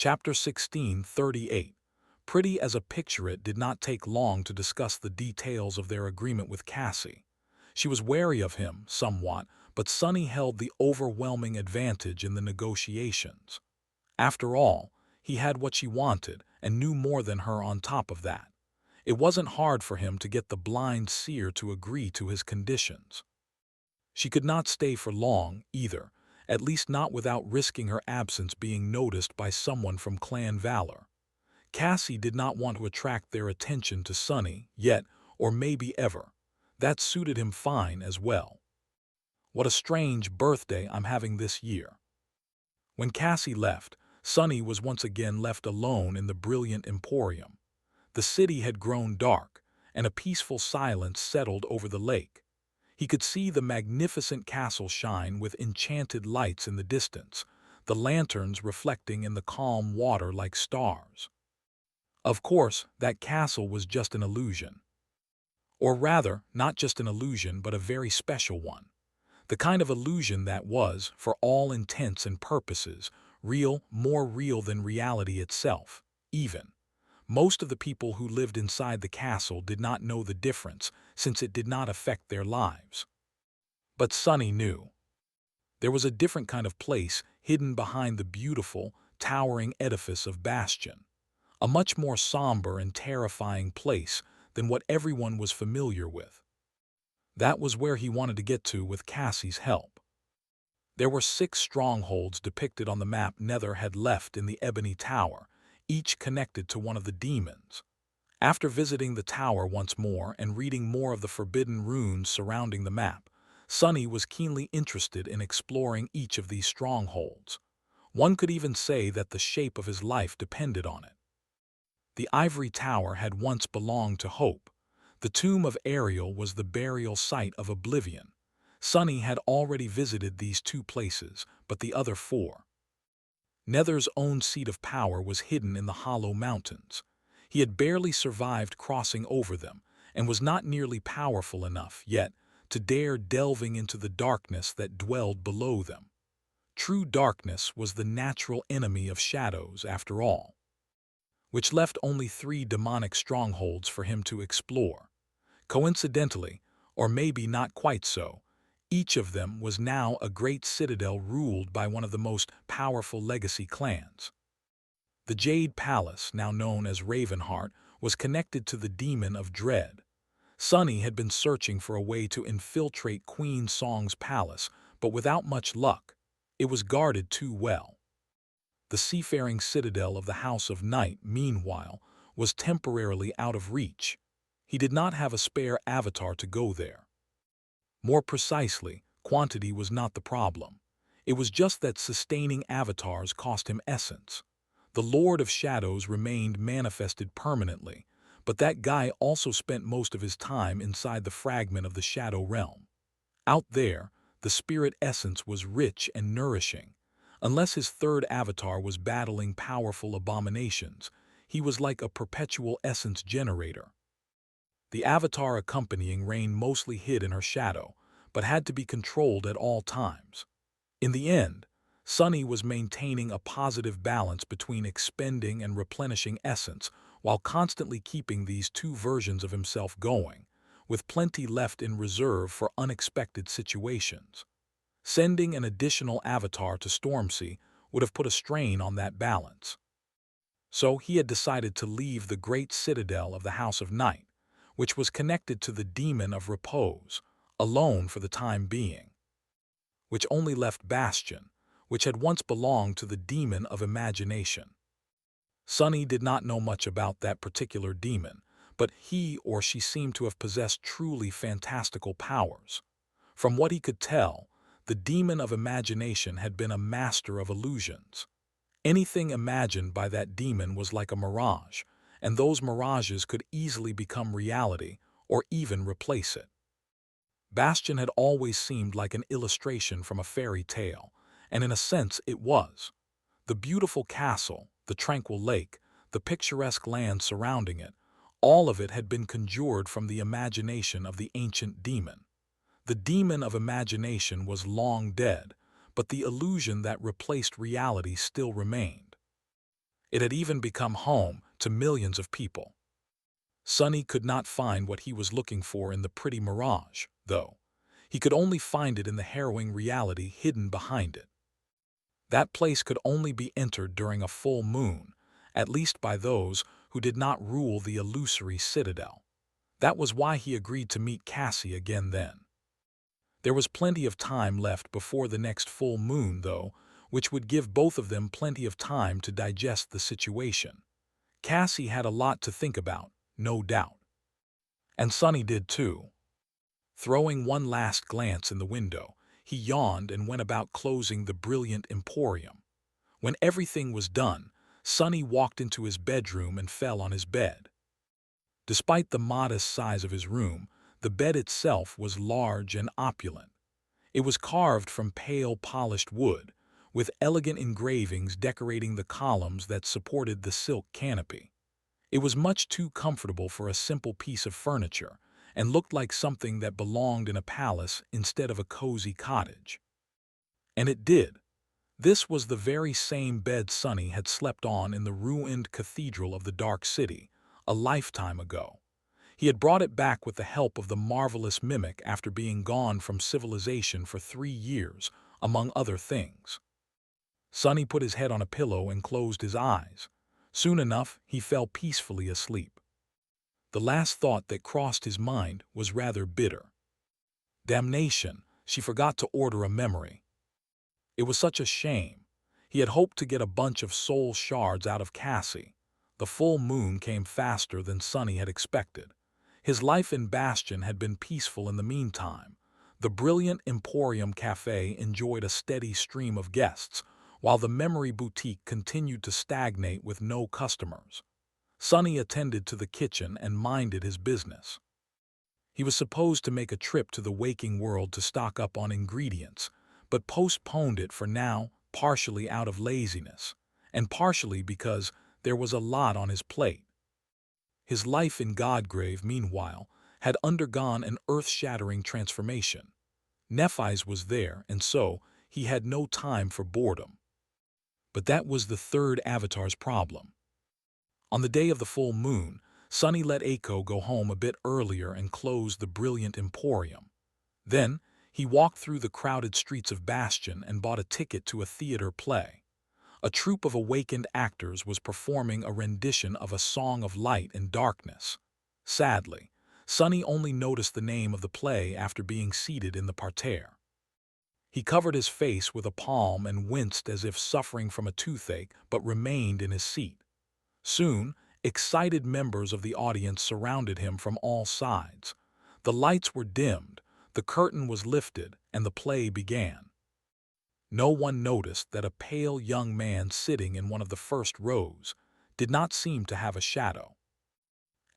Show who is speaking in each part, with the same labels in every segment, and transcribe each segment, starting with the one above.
Speaker 1: Chapter 16:38. Pretty as a picture, it did not take long to discuss the details of their agreement with Cassie. She was wary of him, somewhat, but Sonny held the overwhelming advantage in the negotiations. After all, he had what she wanted and knew more than her on top of that. It wasn't hard for him to get the blind seer to agree to his conditions. She could not stay for long, either, at least not without risking her absence being noticed by someone from Clan Valor. Cassie did not want to attract their attention to Sonny, yet, or maybe ever. That suited him fine as well. What a strange birthday I'm having this year. When Cassie left, Sonny was once again left alone in the brilliant emporium. The city had grown dark, and a peaceful silence settled over the lake. He could see the magnificent castle shine with enchanted lights in the distance, the lanterns reflecting in the calm water like stars. Of course, that castle was just an illusion. Or rather, not just an illusion, but a very special one. The kind of illusion that was, for all intents and purposes, real, more real than reality itself, even. Most of the people who lived inside the castle did not know the difference, since it did not affect their lives. But Sonny knew. There was a different kind of place hidden behind the beautiful, towering edifice of Bastion. A much more somber and terrifying place than what everyone was familiar with. That was where he wanted to get to with Cassie's help. There were 6 strongholds depicted on the map Nether had left in the Ebony Tower, each connected to one of the demons. After visiting the tower once more and reading more of the forbidden runes surrounding the map, Sonny was keenly interested in exploring each of these strongholds. One could even say that the shape of his life depended on it. The Ivory Tower had once belonged to Hope. The tomb of Ariel was the burial site of Oblivion. Sonny had already visited these 2 places, but the other 4. Nether's own seat of power was hidden in the Hollow Mountains. He had barely survived crossing over them, and was not nearly powerful enough, yet, to dare delving into the darkness that dwelled below them. True darkness was the natural enemy of shadows, after all. Which left only 3 demonic strongholds for him to explore. Coincidentally, or maybe not quite so, each of them was now a great citadel ruled by one of the most powerful legacy clans. The Jade Palace, now known as Ravenheart, was connected to the Demon of Dread. Sonny had been searching for a way to infiltrate Queen Song's palace, but without much luck. It was guarded too well. The seafaring citadel of the House of Night, meanwhile, was temporarily out of reach. He did not have a spare avatar to go there. More precisely, quantity was not the problem. It was just that sustaining avatars cost him essence. The Lord of Shadows remained manifested permanently, but that guy also spent most of his time inside the fragment of the Shadow Realm. Out there, the spirit essence was rich and nourishing. Unless his 3rd avatar was battling powerful abominations, he was like a perpetual essence generator. The avatar accompanying Rain mostly hid in her shadow, but had to be controlled at all times. In the end, Sonny was maintaining a positive balance between expending and replenishing essence while constantly keeping these 2 versions of himself going, with plenty left in reserve for unexpected situations. Sending an additional avatar to Stormsea would have put a strain on that balance. So he had decided to leave the great citadel of the House of Night, which was connected to the Demon of Repose, alone for the time being. Which only left Bastion, which had once belonged to the Demon of Imagination. Sonny did not know much about that particular demon, but he or she seemed to have possessed truly fantastical powers. From what he could tell, the Demon of Imagination had been a master of illusions. Anything imagined by that demon was like a mirage, and those mirages could easily become reality or even replace it. Bastion had always seemed like an illustration from a fairy tale, and in a sense it was. The beautiful castle, the tranquil lake, the picturesque land surrounding it, all of it had been conjured from the imagination of the ancient demon. The Demon of Imagination was long dead, but the illusion that replaced reality still remained. It had even become home to millions of people. Sonny could not find what he was looking for in the pretty mirage, though. He could only find it in the harrowing reality hidden behind it. That place could only be entered during a full moon, at least by those who did not rule the illusory citadel. That was why he agreed to meet Cassie again then. There was plenty of time left before the next full moon, though, which would give both of them plenty of time to digest the situation. Cassie had a lot to think about, no doubt. And Sonny did too. Throwing one last glance in the window, he yawned and went about closing the brilliant emporium. When everything was done, Sonny walked into his bedroom and fell on his bed. Despite the modest size of his room, the bed itself was large and opulent. It was carved from pale polished wood, with elegant engravings decorating the columns that supported the silk canopy. It was much too comfortable for a simple piece of furniture, and looked like something that belonged in a palace instead of a cozy cottage. And it did. This was the very same bed Sonny had slept on in the ruined cathedral of the Dark City, a lifetime ago. He had brought it back with the help of the marvelous mimic after being gone from civilization for 3 years, among other things. Sonny put his head on a pillow and closed his eyes. Soon enough, he fell peacefully asleep. The last thought that crossed his mind was rather bitter. Damnation, she forgot to order a memory. It was such a shame. He had hoped to get a bunch of soul shards out of Cassie. The full moon came faster than Sonny had expected. His life in Bastion had been peaceful in the meantime. The brilliant Emporium Cafe enjoyed a steady stream of guests, while the Memory Boutique continued to stagnate with no customers. Sonny attended to the kitchen and minded his business. He was supposed to make a trip to the waking world to stock up on ingredients, but postponed it for now, partially out of laziness, and partially because there was a lot on his plate. His life in Godgrave, meanwhile, had undergone an earth-shattering transformation. Nephi's was there, and so he had no time for boredom. But that was the third avatar's problem. On the day of the full moon, Sonny let Aiko go home a bit earlier and closed the brilliant emporium. Then, he walked through the crowded streets of Bastion and bought a ticket to a theater play. A troupe of awakened actors was performing a rendition of A Song of Light and Darkness. Sadly, Sonny only noticed the name of the play after being seated in the parterre. He covered his face with a palm and winced as if suffering from a toothache, but remained in his seat. Soon, excited members of the audience surrounded him from all sides. The lights were dimmed, the curtain was lifted, and the play began. No one noticed that a pale young man sitting in one of the first rows did not seem to have a shadow.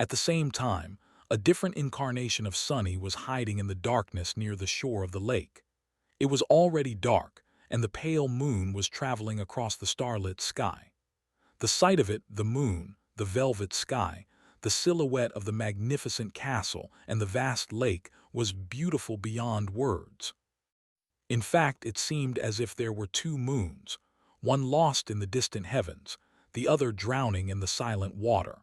Speaker 1: At the same time, a different incarnation of Sonny was hiding in the darkness near the shore of the lake. It was already dark, and the pale moon was traveling across the starlit sky. The sight of it, the moon, the velvet sky, the silhouette of the magnificent castle, and the vast lake was beautiful beyond words. In fact, it seemed as if there were 2 moons, one lost in the distant heavens, the other drowning in the silent water.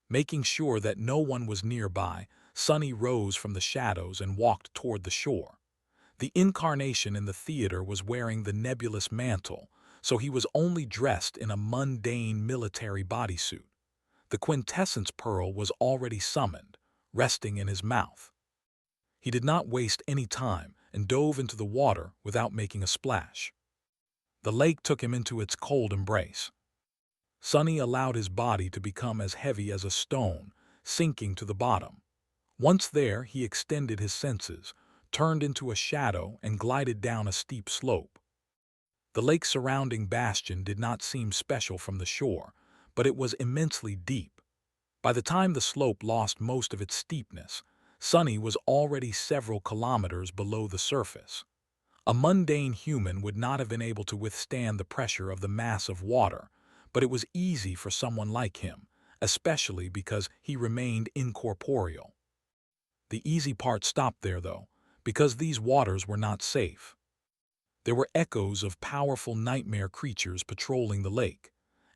Speaker 1: Making sure that no one was nearby, Sonny rose from the shadows and walked toward the shore. The incarnation in the theater was wearing the nebulous mantle, so he was only dressed in a mundane military bodysuit. The quintessence pearl was already summoned, resting in his mouth. He did not waste any time and dove into the water without making a splash. The lake took him into its cold embrace. Sonny allowed his body to become as heavy as a stone, sinking to the bottom. Once there, he extended his senses, turned into a shadow, and glided down a steep slope. The lake surrounding Bastion did not seem special from the shore, but it was immensely deep. By the time the slope lost most of its steepness, Sonny was already several kilometers below the surface. A mundane human would not have been able to withstand the pressure of the mass of water, but it was easy for someone like him, especially because he remained incorporeal. The easy part stopped there, though, because these waters were not safe. There were echoes of powerful nightmare creatures patrolling the lake,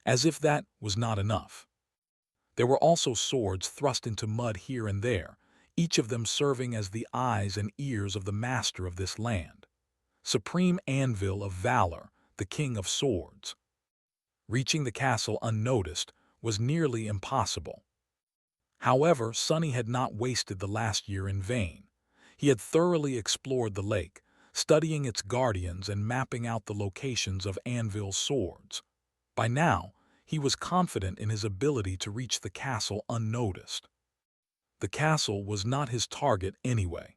Speaker 1: As if that was not enough. There were also swords thrust into mud here and there, each of them serving as the eyes and ears of the master of this land. Supreme anvil of valor, the king of swords. Reaching the castle unnoticed was nearly impossible. However, Sonny had not wasted the last year in vain. He had thoroughly explored the lake, studying its guardians and mapping out the locations of Anvil's swords. By now, he was confident in his ability to reach the castle unnoticed. The castle was not his target anyway.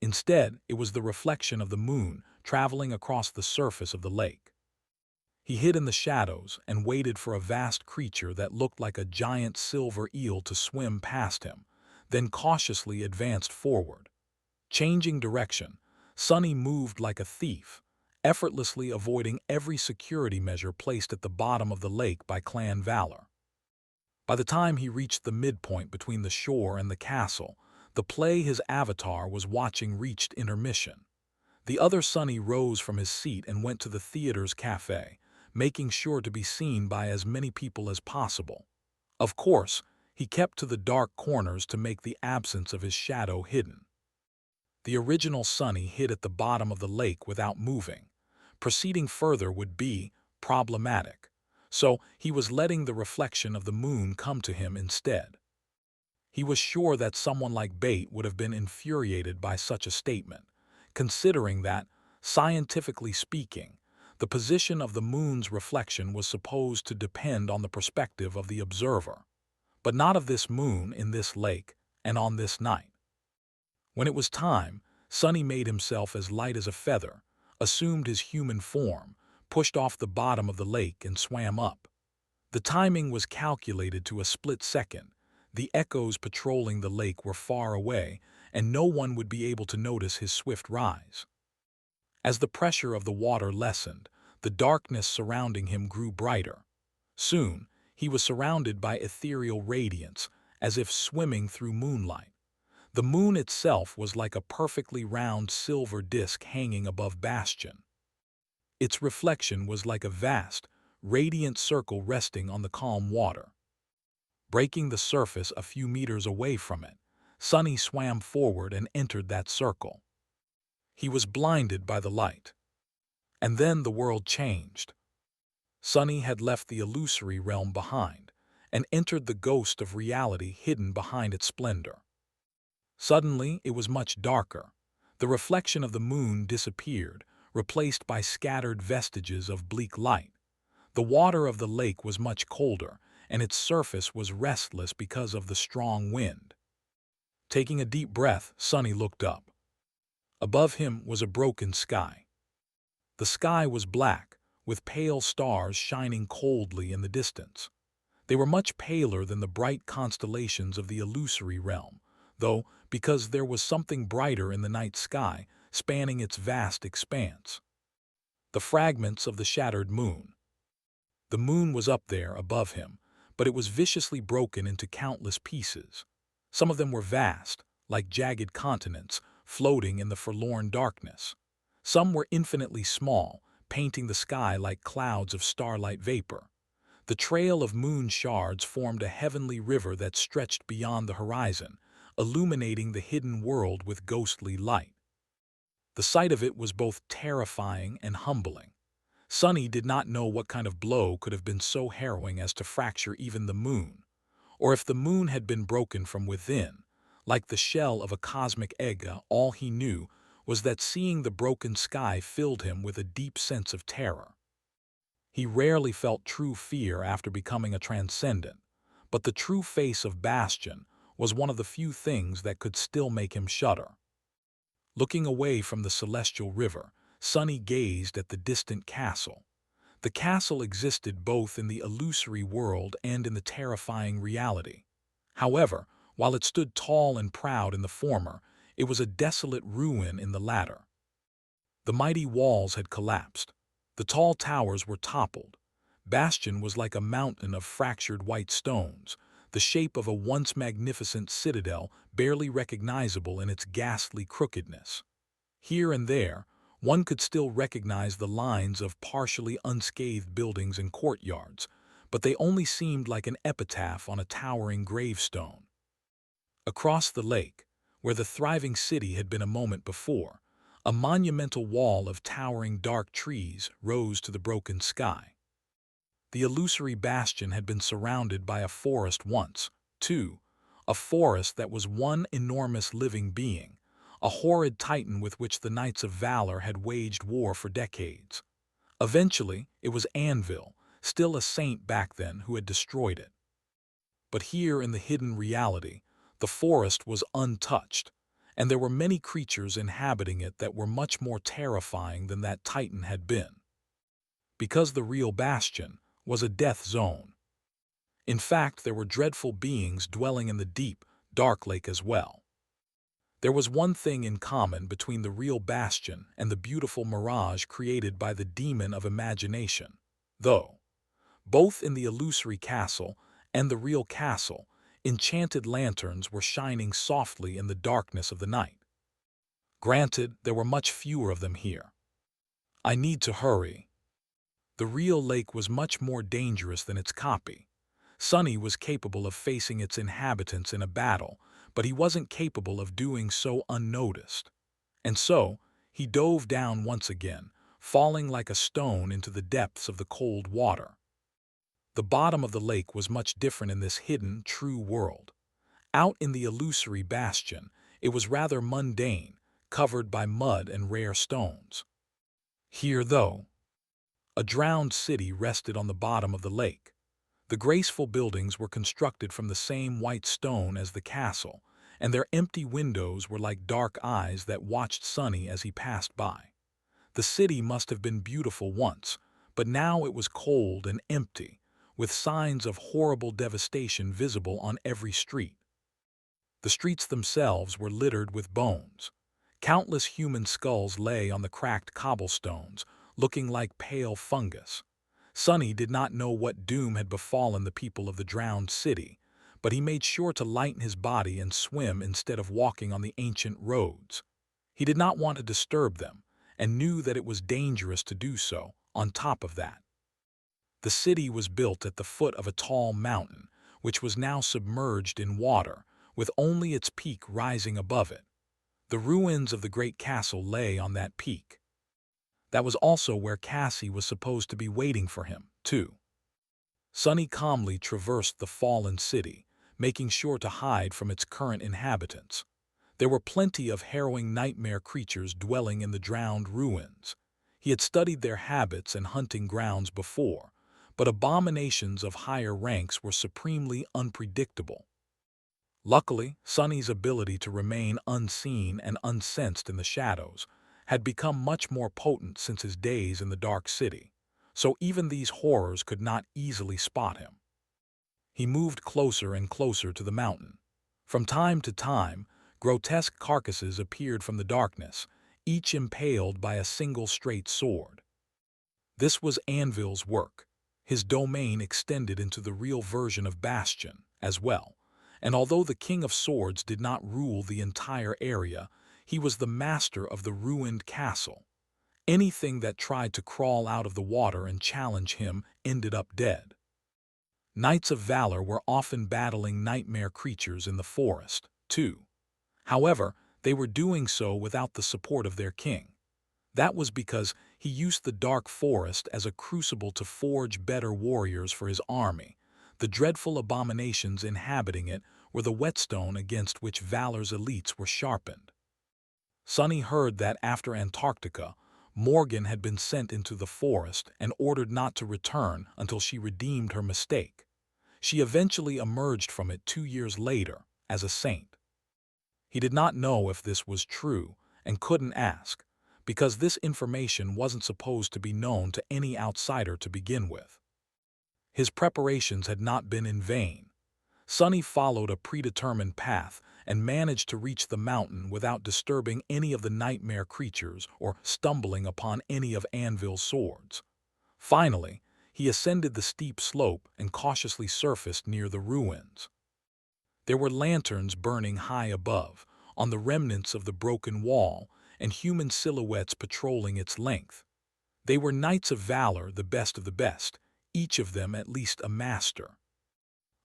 Speaker 1: Instead, it was the reflection of the moon traveling across the surface of the lake. He hid in the shadows and waited for a vast creature that looked like a giant silver eel to swim past him, then cautiously advanced forward. Changing direction, Sonny moved like a thief, effortlessly avoiding every security measure placed at the bottom of the lake by clan valor. By the time he reached the midpoint between the shore and the castle, the play his avatar was watching reached intermission. The other Sonny rose from his seat and went to the theater's cafe, making sure to be seen by as many people as possible. Of course, he kept to the dark corners to make the absence of his shadow hidden. The original Sonny hid at the bottom of the lake without moving. Proceeding further would be problematic, so he was letting the reflection of the moon come to him instead. He was sure that someone like Bate would have been infuriated by such a statement, considering that, scientifically speaking, the position of the moon's reflection was supposed to depend on the perspective of the observer, but not of this moon in this lake and on this night. When it was time, Sonny made himself as light as a feather, assumed his human form, pushed off the bottom of the lake and swam up. The timing was calculated to a split second. The echoes patrolling the lake were far away, and no one would be able to notice his swift rise. As the pressure of the water lessened, the darkness surrounding him grew brighter. Soon, he was surrounded by ethereal radiance, as if swimming through moonlight. The moon itself was like a perfectly round silver disk hanging above Bastion. Its reflection was like a vast, radiant circle resting on the calm water. Breaking the surface a few meters away from it, Sonny swam forward and entered that circle. He was blinded by the light. And then the world changed. Sonny had left the illusory realm behind and entered the ghost of reality hidden behind its splendor. Suddenly, it was much darker. The reflection of the moon disappeared, replaced by scattered vestiges of bleak light. The water of the lake was much colder, and its surface was restless because of the strong wind. Taking a deep breath, Sonny looked up. Above him was a broken sky. The sky was black, with pale stars shining coldly in the distance. They were much paler than the bright constellations of the illusory realm, though, because there was something brighter in the night sky, spanning its vast expanse. The fragments of the shattered moon. The moon was up there above him, but it was viciously broken into countless pieces. Some of them were vast, like jagged continents, floating in the forlorn darkness. Some were infinitely small, painting the sky like clouds of starlight vapor. The trail of moon shards formed a heavenly river that stretched beyond the horizon, illuminating the hidden world with ghostly light. The sight of it was both terrifying and humbling. Sonny did not know what kind of blow could have been so harrowing as to fracture even the moon, or if the moon had been broken from within. Like the shell of a cosmic egg, all he knew was that seeing the broken sky filled him with a deep sense of terror. He rarely felt true fear after becoming a transcendent, but the true face of Bastion was one of the few things that could still make him shudder. Looking away from the celestial river, Sonny gazed at the distant castle. The castle existed both in the illusory world and in the terrifying reality. However, while it stood tall and proud in the former, it was a desolate ruin in the latter. The mighty walls had collapsed. The tall towers were toppled. Bastion was like a mountain of fractured white stones, the shape of a once magnificent citadel barely recognizable in its ghastly crookedness. Here and there, one could still recognize the lines of partially unscathed buildings and courtyards, but they only seemed like an epitaph on a towering gravestone. Across the lake, where the thriving city had been a moment before, a monumental wall of towering dark trees rose to the broken sky. The illusory bastion had been surrounded by a forest once, too, a forest that was one enormous living being, a horrid titan with which the Knights of Valor had waged war for decades. Eventually, it was Anvil, still a saint back then, who had destroyed it. But here in the hidden reality, the forest was untouched, and there were many creatures inhabiting it that were much more terrifying than that titan had been. Because the real bastion was a death zone. In fact, there were dreadful beings dwelling in the deep, dark lake as well. There was one thing in common between the real bastion and the beautiful mirage created by the demon of imagination, though. Both in the illusory castle and the real castle, enchanted lanterns were shining softly in the darkness of the night. Granted, there were much fewer of them here. I need to hurry. The real lake was much more dangerous than its copy. Sunny was capable of facing its inhabitants in a battle, but he wasn't capable of doing so unnoticed. And so, he dove down once again, falling like a stone into the depths of the cold water. The bottom of the lake was much different in this hidden, true world. Out in the illusory bastion, it was rather mundane, covered by mud and rare stones. Here, though, a drowned city rested on the bottom of the lake. The graceful buildings were constructed from the same white stone as the castle, and their empty windows were like dark eyes that watched Sunny as he passed by. The city must have been beautiful once, but now it was cold and empty, with signs of horrible devastation visible on every street. The streets themselves were littered with bones. Countless human skulls lay on the cracked cobblestones, looking like pale fungus. Sunny did not know what doom had befallen the people of the drowned city, but he made sure to lighten his body and swim instead of walking on the ancient roads. He did not want to disturb them, and knew that it was dangerous to do so. On top of that, the city was built at the foot of a tall mountain, which was now submerged in water, with only its peak rising above it. The ruins of the great castle lay on that peak. That was also where Cassie was supposed to be waiting for him, too. Sunny calmly traversed the fallen city, making sure to hide from its current inhabitants. There were plenty of harrowing nightmare creatures dwelling in the drowned ruins. He had studied their habits and hunting grounds before, but abominations of higher ranks were supremely unpredictable. Luckily, Sunny's ability to remain unseen and unsensed in the shadows had become much more potent since his days in the Dark City, so even these horrors could not easily spot him. He moved closer and closer to the mountain. From time to time, grotesque carcasses appeared from the darkness, each impaled by a single straight sword. This was Anvil's work. His domain extended into the real version of Bastion as well, and although the King of Swords did not rule the entire area, he was the master of the ruined castle. Anything that tried to crawl out of the water and challenge him ended up dead. Knights of Valor were often battling nightmare creatures in the forest, too. However, they were doing so without the support of their king. That was because he used the dark forest as a crucible to forge better warriors for his army. The dreadful abominations inhabiting it were the whetstone against which Valor's elites were sharpened. Sunny heard that after Antarctica, Morgan had been sent into the forest and ordered not to return until she redeemed her mistake. She eventually emerged from it 2 years later as a saint. He did not know if this was true and couldn't ask, because this information wasn't supposed to be known to any outsider to begin with. His preparations had not been in vain. Sunny followed a predetermined path and managed to reach the mountain without disturbing any of the nightmare creatures or stumbling upon any of Anvil's swords. Finally, he ascended the steep slope and cautiously surfaced near the ruins. There were lanterns burning high above, on the remnants of the broken wall, and human silhouettes patrolling its length. They were Knights of Valor, the best of the best, each of them at least a master.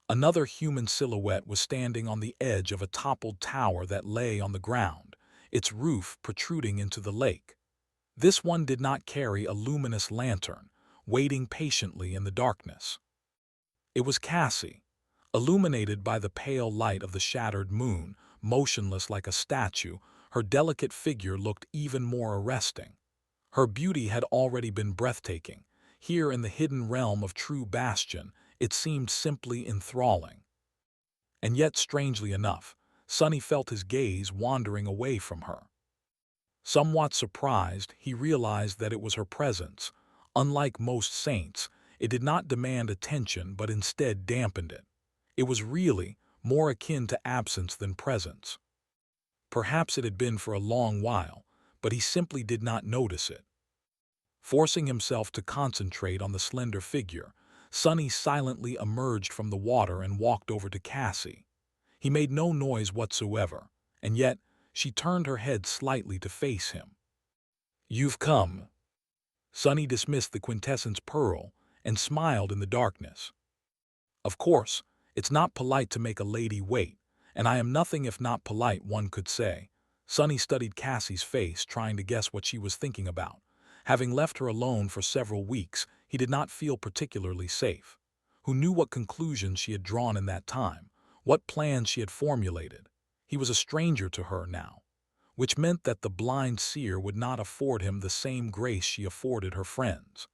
Speaker 1: Another human silhouette was standing on the edge of a toppled tower that lay on the ground, its roof protruding into the lake. This one did not carry a luminous lantern, waiting patiently in the darkness. It was Cassie, illuminated by the pale light of the shattered moon, motionless like a statue. Her delicate figure looked even more arresting. Her beauty had already been breathtaking. Here in the hidden realm of True Bastion, it seemed simply enthralling. And yet, strangely enough, Sonny felt his gaze wandering away from her. Somewhat surprised, he realized that it was her presence. Unlike most saints, it did not demand attention but instead dampened it. It was really more akin to absence than presence. Perhaps it had been for a long while, but he simply did not notice it. Forcing himself to concentrate on the slender figure, Sonny silently emerged from the water and walked over to Cassie. He made no noise whatsoever, and yet she turned her head slightly to face him. "You've come." Sonny dismissed the quintessence pearl and smiled in the darkness. "Of course, it's not polite to make a lady wait, and I am nothing if not polite, one could say." Sonny studied Cassie's face, trying to guess what she was thinking about. Having left her alone for several weeks, he did not feel particularly safe. Who knew what conclusions she had drawn in that time, what plans she had formulated? He was a stranger to her now, which meant that the blind seer would not afford him the same grace she afforded her friends.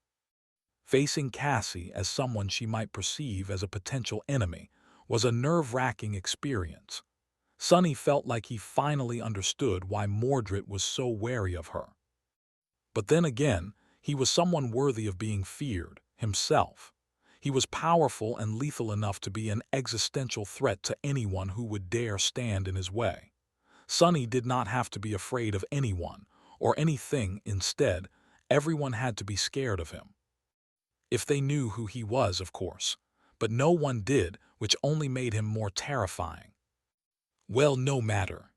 Speaker 1: Facing Cassie as someone she might perceive as a potential enemy was a nerve-wracking experience. Sonny felt like he finally understood why Mordred was so wary of her. But then again, he was someone worthy of being feared, himself. He was powerful and lethal enough to be an existential threat to anyone who would dare stand in his way. Sonny did not have to be afraid of anyone or anything. Instead, everyone had to be scared of him. If they knew who he was, of course. But no one did, which only made him more terrifying. Well, no matter.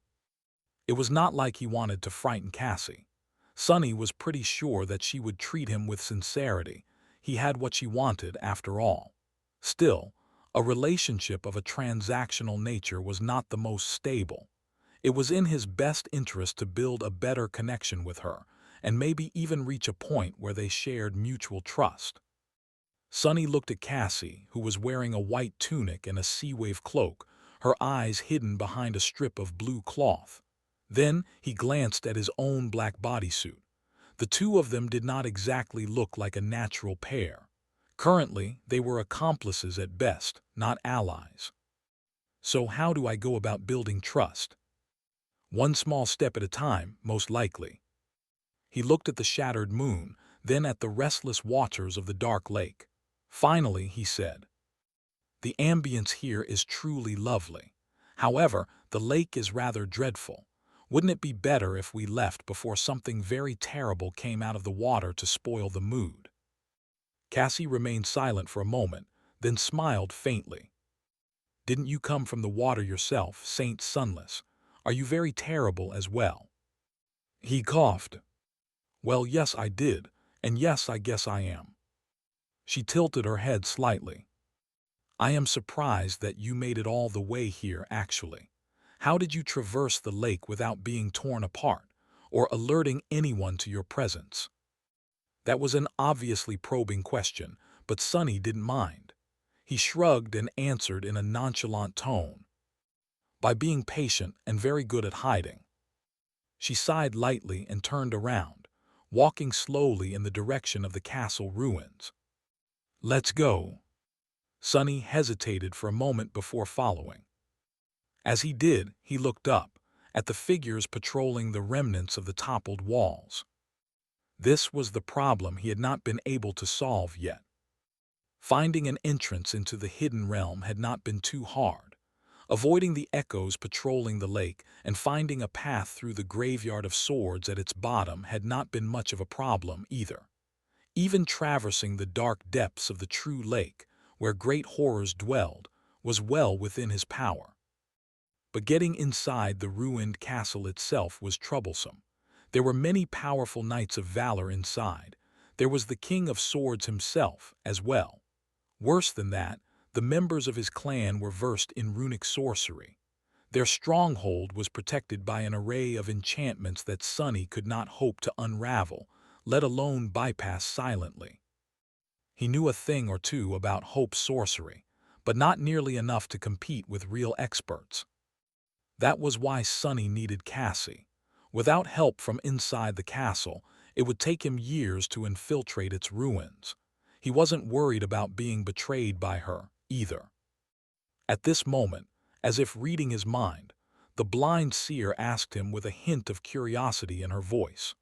Speaker 1: It was not like he wanted to frighten Cassie. Sonny was pretty sure that she would treat him with sincerity. He had what she wanted, after all. Still, a relationship of a transactional nature was not the most stable. It was in his best interest to build a better connection with her, and maybe even reach a point where they shared mutual trust. Sonny looked at Cassie, who was wearing a white tunic and a sea-wave cloak, her eyes hidden behind a strip of blue cloth. Then he glanced at his own black bodysuit. The two of them did not exactly look like a natural pair. Currently, they were accomplices at best, not allies. So how do I go about building trust? One small step at a time, most likely. He looked at the shattered moon, then at the restless waters of the dark lake. Finally, he said, "The ambience here is truly lovely. However, the lake is rather dreadful. Wouldn't it be better if we left before something very terrible came out of the water to spoil the mood?" Cassie remained silent for a moment, then smiled faintly. "Didn't you come from the water yourself, Saint Sunless? Are you very terrible as well?" He coughed. "Well, yes, I did, and yes, I guess I am." She tilted her head slightly. "I am surprised that you made it all the way here, actually. How did you traverse the lake without being torn apart, or alerting anyone to your presence?" That was an obviously probing question, but Sonny didn't mind. He shrugged and answered in a nonchalant tone, "By being patient and very good at hiding." She sighed lightly and turned around, walking slowly in the direction of the castle ruins. "Let's go." Sonny hesitated for a moment before following. As he did, he looked up, at the figures patrolling the remnants of the toppled walls. This was the problem he had not been able to solve yet. Finding an entrance into the hidden realm had not been too hard. Avoiding the echoes patrolling the lake and finding a path through the graveyard of swords at its bottom had not been much of a problem either. Even traversing the dark depths of the true lake, where great horrors dwelled, was well within his power. But getting inside the ruined castle itself was troublesome. There were many powerful knights of valor inside. There was the King of Swords himself, as well. Worse than that, the members of his clan were versed in runic sorcery. Their stronghold was protected by an array of enchantments that Sunny could not hope to unravel, let alone bypass silently. He knew a thing or two about hope sorcery, but not nearly enough to compete with real experts. That was why Sunny needed Cassie. Without help from inside the castle, it would take him years to infiltrate its ruins. He wasn't worried about being betrayed by her, either. At this moment, as if reading his mind, the blind seer asked him with a hint of curiosity in her voice.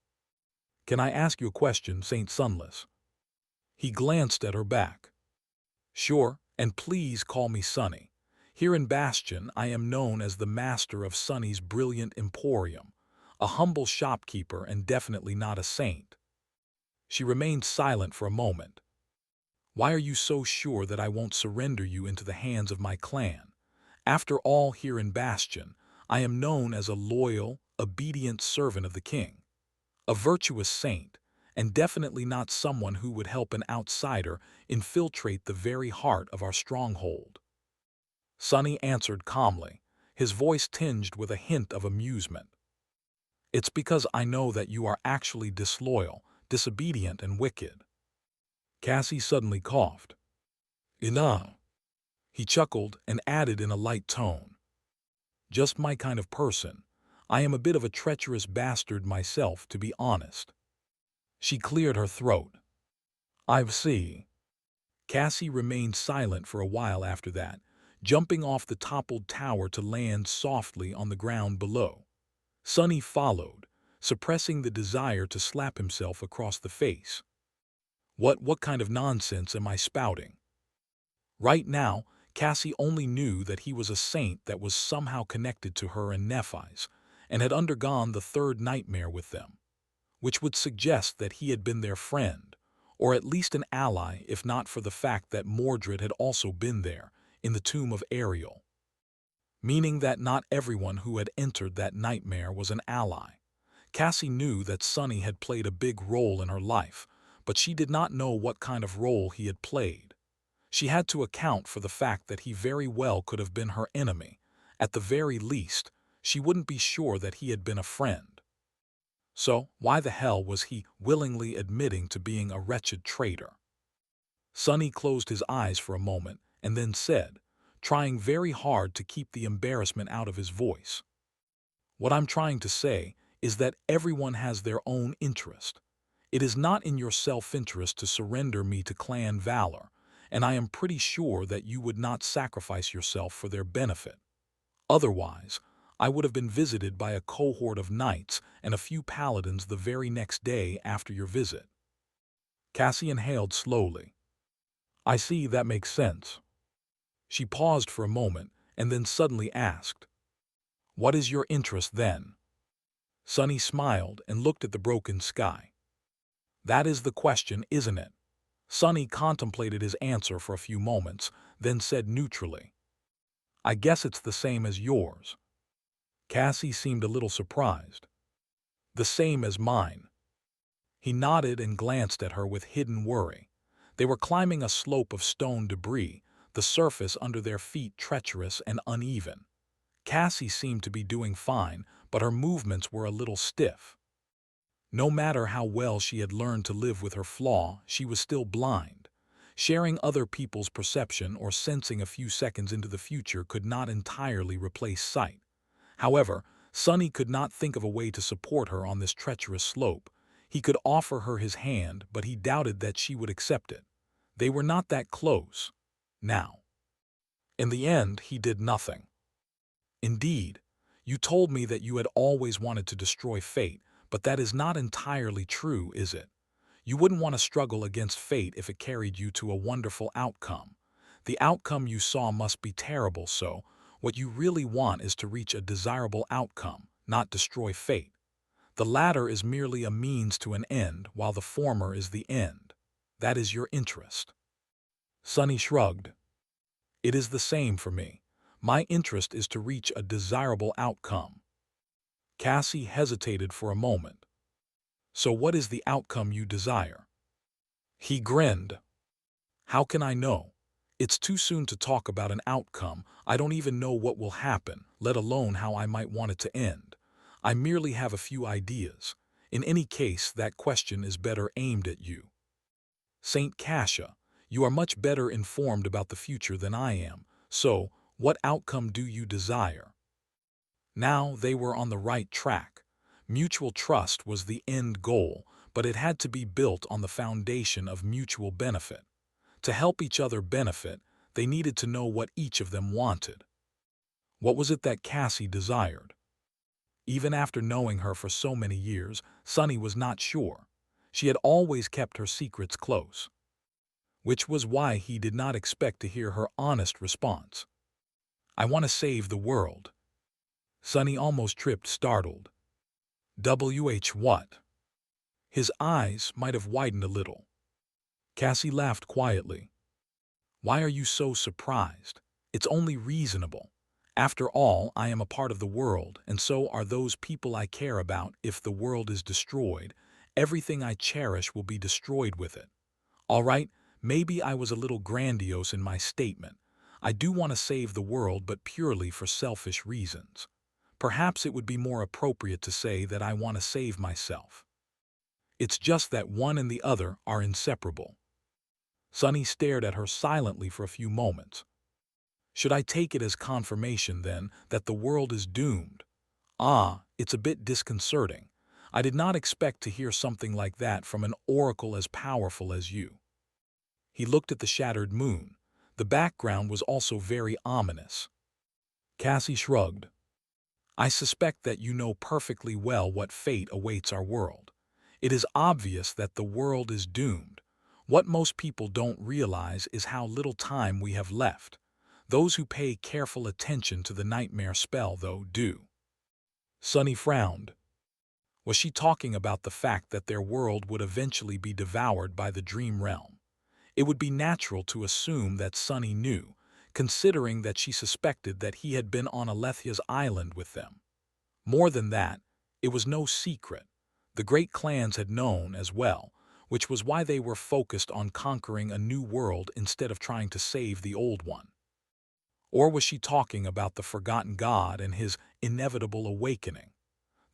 Speaker 1: "Can I ask you a question, Saint Sunless?" He glanced at her back. "Sure, and please call me Sunny. Here in Bastion I am known as the master of Sunny's brilliant emporium, a humble shopkeeper and definitely not a saint." She remained silent for a moment. "Why are you so sure that I won't surrender you into the hands of my clan? After all, here in Bastion, I am known as a loyal, obedient servant of the king, a virtuous saint, and definitely not someone who would help an outsider infiltrate the very heart of our stronghold." Sunny answered calmly, his voice tinged with a hint of amusement. "It's because I know that you are actually disloyal, disobedient, and wicked." Cassie suddenly coughed. "Enough." He chuckled and added in a light tone, "Just my kind of person. I am a bit of a treacherous bastard myself, to be honest." She cleared her throat. "I see." Cassie remained silent for a while after that, jumping off the toppled tower to land softly on the ground below. Sunny followed, suppressing the desire to slap himself across the face. What kind of nonsense am I spouting? Right now, Cassie only knew that he was a saint that was somehow connected to her and Nephi's, and had undergone the third nightmare with them, which would suggest that he had been their friend, or at least an ally if not for the fact that Mordred had also been there, in the tomb of Ariel. Meaning that not everyone who had entered that nightmare was an ally. Cassie knew that Sunny had played a big role in her life, but she did not know what kind of role he had played. She had to account for the fact that he very well could have been her enemy. At the very least, she wouldn't be sure that he had been a friend. So, why the hell was he willingly admitting to being a wretched traitor? Sunny closed his eyes for a moment and then said, trying very hard to keep the embarrassment out of his voice, "What I'm trying to say is that everyone has their own interest. It is not in your self-interest to surrender me to clan valor, and I am pretty sure that you would not sacrifice yourself for their benefit. Otherwise, I would have been visited by a cohort of knights and a few paladins the very next day after your visit." Cassie inhaled slowly. "I see, that makes sense." She paused for a moment and then suddenly asked, "What is your interest then?" Sunny smiled and looked at the broken sky. "That is the question, isn't it?" Sunny contemplated his answer for a few moments, then said neutrally, "I guess it's the same as yours." Cassie seemed a little surprised. "The same as mine." He nodded and glanced at her with hidden worry. They were climbing a slope of stone debris, the surface under their feet treacherous and uneven. Cassie seemed to be doing fine, but her movements were a little stiff. No matter how well she had learned to live with her flaw, she was still blind. Sharing other people's perception or sensing a few seconds into the future could not entirely replace sight. However, Sunny could not think of a way to support her on this treacherous slope. He could offer her his hand, but he doubted that she would accept it. They were not that close. Now. In the end, he did nothing. "Indeed, you told me that you had always wanted to destroy fate, but that is not entirely true, is it? You wouldn't want to struggle against fate if it carried you to a wonderful outcome. The outcome you saw must be terrible, so what you really want is to reach a desirable outcome, not destroy fate. The latter is merely a means to an end, while the former is the end. That is your interest." Sunny shrugged. "It is the same for me. My interest is to reach a desirable outcome." Cassie hesitated for a moment. "So what is the outcome you desire?" He grinned. "How can I know? It's too soon to talk about an outcome. I don't even know what will happen, let alone how I might want it to end. I merely have a few ideas. In any case, that question is better aimed at you. Saint Cassia, you are much better informed about the future than I am, so what outcome do you desire? Now they were on the right track. Mutual trust was the end goal, but it had to be built on the foundation of mutual benefit. To help each other benefit, they needed to know what each of them wanted. What was it that Cassie desired? Even after knowing her for so many years, Sunny was not sure. She had always kept her secrets close, which was why he did not expect to hear her honest response. I want to save the world. Sunny almost tripped, startled. What? His eyes might have widened a little. Cassie laughed quietly. Why are you so surprised? It's only reasonable. After all, I am a part of the world, and so are those people I care about. If the world is destroyed, everything I cherish will be destroyed with it. All right, maybe I was a little grandiose in my statement. I do want to save the world, but purely for selfish reasons. Perhaps it would be more appropriate to say that I want to save myself. It's just that one and the other are inseparable. Sunny stared at her silently for a few moments. Should I take it as confirmation, then, that the world is doomed? Ah, it's a bit disconcerting. I did not expect to hear something like that from an oracle as powerful as you. He looked at the shattered moon. The background was also very ominous. Cassie shrugged. I suspect that you know perfectly well what fate awaits our world. It is obvious that the world is doomed. What most people don't realize is how little time we have left. Those who pay careful attention to the nightmare spell, though, do. Sunny frowned. Was she talking about the fact that their world would eventually be devoured by the dream realm? It would be natural to assume that Sunny knew, considering that she suspected that he had been on Alethia's island with them. More than that, it was no secret. The great clans had known as well, which was why they were focused on conquering a new world instead of trying to save the old one. Or was she talking about the forgotten god and his inevitable awakening?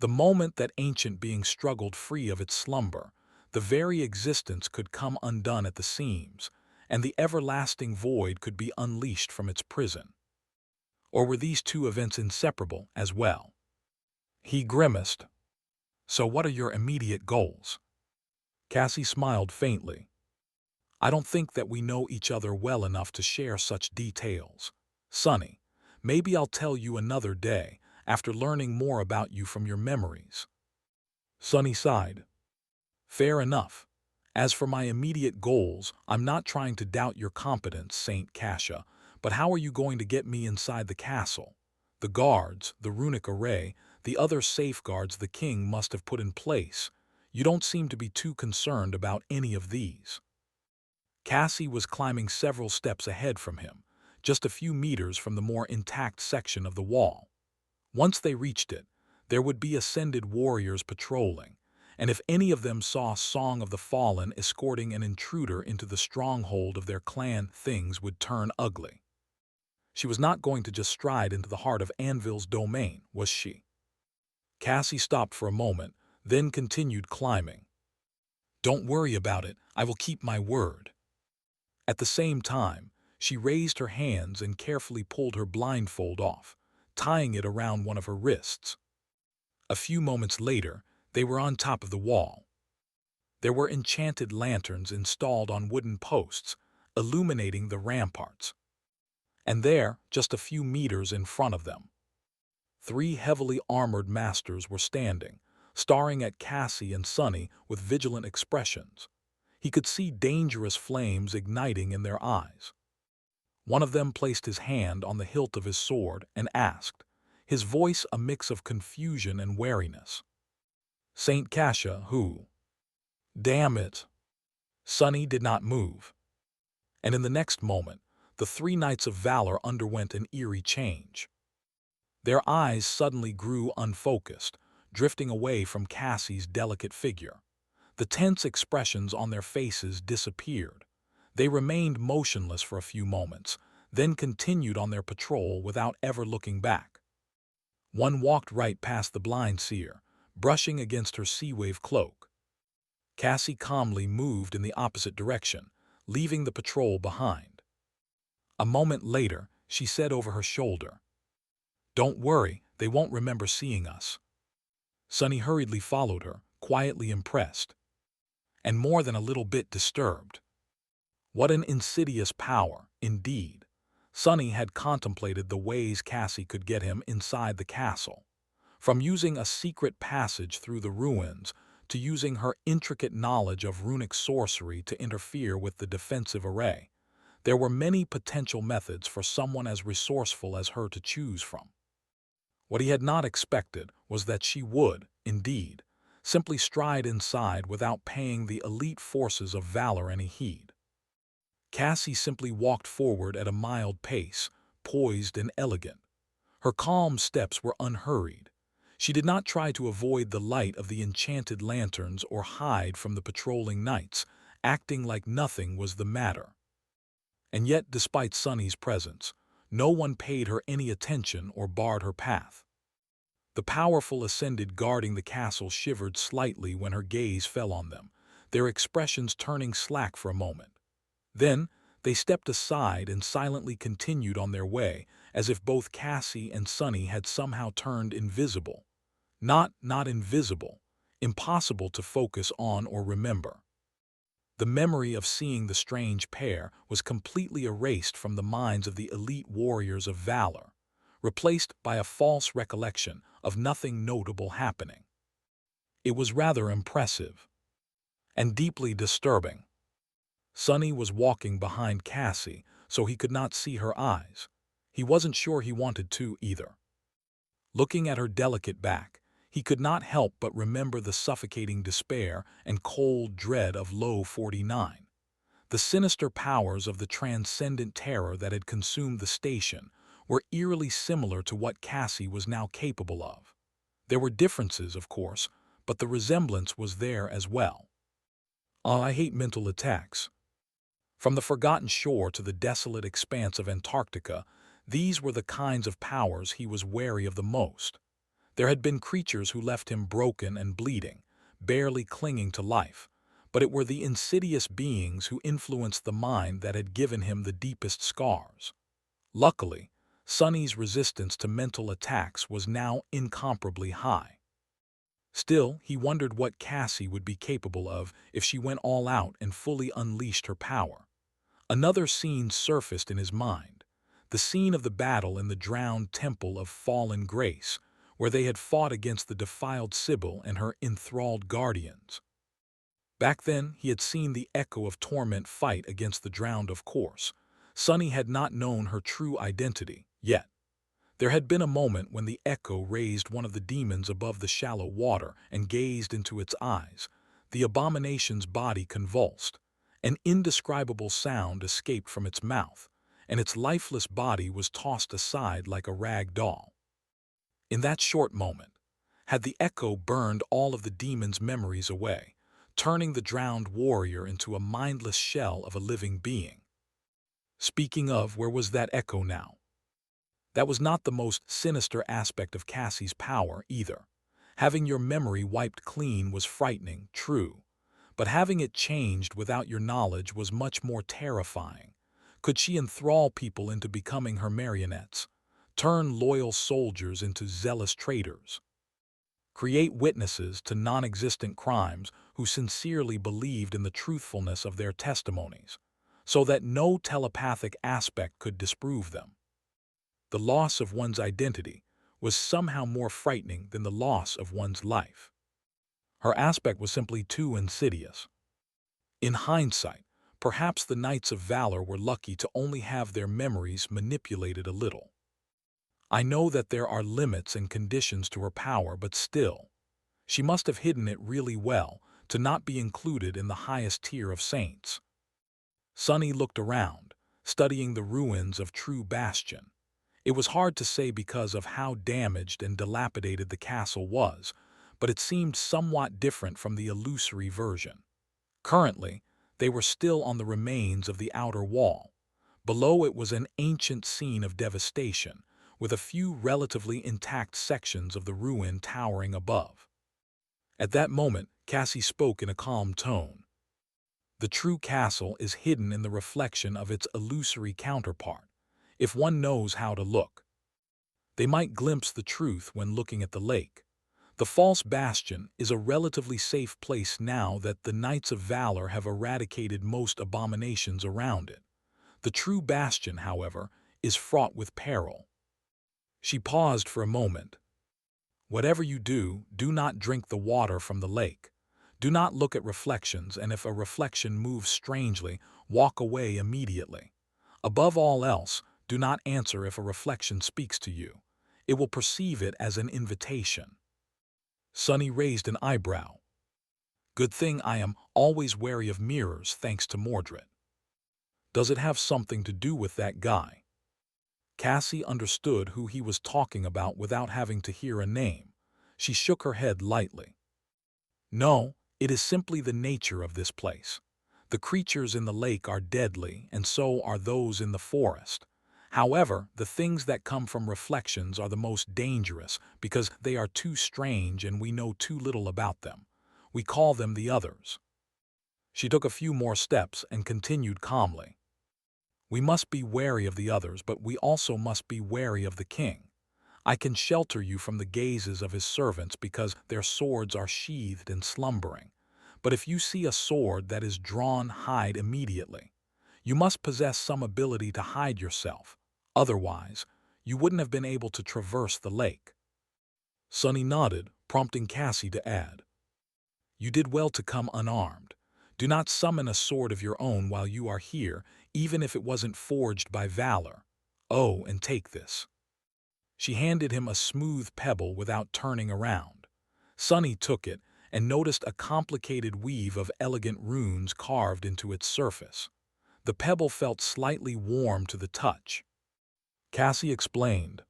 Speaker 1: The moment that ancient being struggled free of its slumber, the very existence could come undone at the seams, and the everlasting void could be unleashed from its prison. Or were these two events inseparable as well? He grimaced. So what are your immediate goals? Cassie smiled faintly. I don't think that we know each other well enough to share such details. Sunny, maybe I'll tell you another day, after learning more about you from your memories. Sunny sighed. Fair enough. As for my immediate goals, I'm not trying to doubt your competence, Saint Cassia, but how are you going to get me inside the castle? The guards, the runic array, the other safeguards the king must have put in place. You don't seem to be too concerned about any of these. Cassie was climbing several steps ahead from him, just a few meters from the more intact section of the wall. Once they reached it, there would be ascended warriors patrolling, and if any of them saw Song of the Fallen escorting an intruder into the stronghold of their clan, things would turn ugly. She was not going to just stride into the heart of Anvil's domain, was she? Cassie stopped for a moment, then continued climbing. Don't worry about it, I will keep my word. At the same time, she raised her hands and carefully pulled her blindfold off, tying it around one of her wrists. A few moments later, they were on top of the wall. There were enchanted lanterns installed on wooden posts, illuminating the ramparts. And there, just a few meters in front of them, 3 heavily armored masters were standing, staring at Cassie and Sunny with vigilant expressions. He could see dangerous flames igniting in their eyes. One of them placed his hand on the hilt of his sword and asked, his voice a mix of confusion and wariness. Saint Cassia, who? Damn it! Sunny did not move. And in the next moment, the 3 knights of valor underwent an eerie change. Their eyes suddenly grew unfocused, drifting away from Cassie's delicate figure. The tense expressions on their faces disappeared. They remained motionless for a few moments, then continued on their patrol without ever looking back. One walked right past the blind seer, brushing against her sea-wave cloak. Cassie calmly moved in the opposite direction, leaving the patrol behind. A moment later, she said over her shoulder, "Don't worry, they won't remember seeing us." Sunny hurriedly followed her, quietly impressed, and more than a little bit disturbed. What an insidious power, indeed. Sunny had contemplated the ways Cassie could get him inside the castle. From using a secret passage through the ruins to using her intricate knowledge of runic sorcery to interfere with the defensive array. There were many potential methods for someone as resourceful as her to choose from. What he had not expected was that she would, indeed, simply stride inside without paying the elite forces of valor any heed. Cassie simply walked forward at a mild pace, poised and elegant. Her calm steps were unhurried. She did not try to avoid the light of the enchanted lanterns or hide from the patrolling knights, acting like nothing was the matter. And yet, despite Sunny's presence, no one paid her any attention or barred her path. The powerful ascended guarding the castle shivered slightly when her gaze fell on them, their expressions turning slack for a moment. Then, they stepped aside and silently continued on their way, as if both Cassie and Sunny had somehow turned invisible. Not invisible, impossible to focus on or remember. The memory of seeing the strange pair was completely erased from the minds of the elite warriors of valor, replaced by a false recollection of nothing notable happening. It was rather impressive and deeply disturbing. Sunny was walking behind Cassie, so he could not see her eyes. He wasn't sure he wanted to either. Looking at her delicate back, he could not help but remember the suffocating despair and cold dread of Low 49. The sinister powers of the transcendent terror that had consumed the station were eerily similar to what Cassie was now capable of. There were differences, of course, but the resemblance was there as well. I hate mental attacks. From the forgotten shore to the desolate expanse of Antarctica, these were the kinds of powers he was wary of the most. There had been creatures who left him broken and bleeding, barely clinging to life, but it were the insidious beings who influenced the mind that had given him the deepest scars. Luckily, Sunny's resistance to mental attacks was now incomparably high. Still, he wondered what Cassie would be capable of if she went all out and fully unleashed her power. Another scene surfaced in his mind, the scene of the battle in the drowned temple of Fallen Grace, where they had fought against the defiled Sibyl and her enthralled guardians. Back then, he had seen the echo of torment fight against the drowned, of course. Sunny had not known her true identity yet. There had been a moment when the echo raised one of the demons above the shallow water and gazed into its eyes. The abomination's body convulsed. An indescribable sound escaped from its mouth, and its lifeless body was tossed aside like a rag doll. In that short moment, had the echo burned all of the demon's memories away, turning the drowned warrior into a mindless shell of a living being. Speaking of, where was that echo now? That was not the most sinister aspect of Cassie's power either. Having your memory wiped clean was frightening, true, but having it changed without your knowledge was much more terrifying. Could she enthrall people into becoming her marionettes, turn loyal soldiers into zealous traitors, create witnesses to non-existent crimes who sincerely believed in the truthfulness of their testimonies, so that no telepathic aspect could disprove them? The loss of one's identity was somehow more frightening than the loss of one's life. Her aspect was simply too insidious. In hindsight, perhaps the Knights of Valor were lucky to only have their memories manipulated a little. I know that there are limits and conditions to her power, but still, she must have hidden it really well to not be included in the highest tier of saints. Sunny looked around, studying the ruins of True Bastion. It was hard to say because of how damaged and dilapidated the castle was, but it seemed somewhat different from the illusory version. Currently, They were still on the remains of the outer wall. Below it was an ancient scene of devastation, with a few relatively intact sections of the ruin towering above. At that moment, Cassie spoke in a calm tone. The true castle is hidden in the reflection of its illusory counterpart, if one knows how to look. They might glimpse the truth when looking at the lake. The false bastion is a relatively safe place now that the Knights of Valor have eradicated most abominations around it. The true bastion, however, is fraught with peril. She paused for a moment. Whatever you do, do not drink the water from the lake. Do not look at reflections, and if a reflection moves strangely, walk away immediately. Above all else, do not answer if a reflection speaks to you. It will perceive it as an invitation. Sunny raised an eyebrow. Good thing I am always wary of mirrors thanks to Mordred. Does it have something to do with that guy? Cassie understood who he was talking about without having to hear a name. She shook her head lightly. No, it is simply the nature of this place. The creatures in the lake are deadly, and so are those in the forest. However, the things that come from reflections are the most dangerous because they are too strange and we know too little about them. We call them the others. She took a few more steps and continued calmly. We must be wary of the others, but we also must be wary of the king. I can shelter you from the gazes of his servants because their swords are sheathed and slumbering. But if you see a sword that is drawn, hide immediately. You must possess some ability to hide yourself. Otherwise, you wouldn't have been able to traverse the lake. Sunny nodded, prompting Cassie to add, You did well to come unarmed. Do not summon a sword of your own while you are here, even if it wasn't forged by valor. Oh, and take this. She handed him a smooth pebble without turning around. Sunny took it and noticed a complicated weave of elegant runes carved into its surface. The pebble felt slightly warm to the touch. Cassie explained,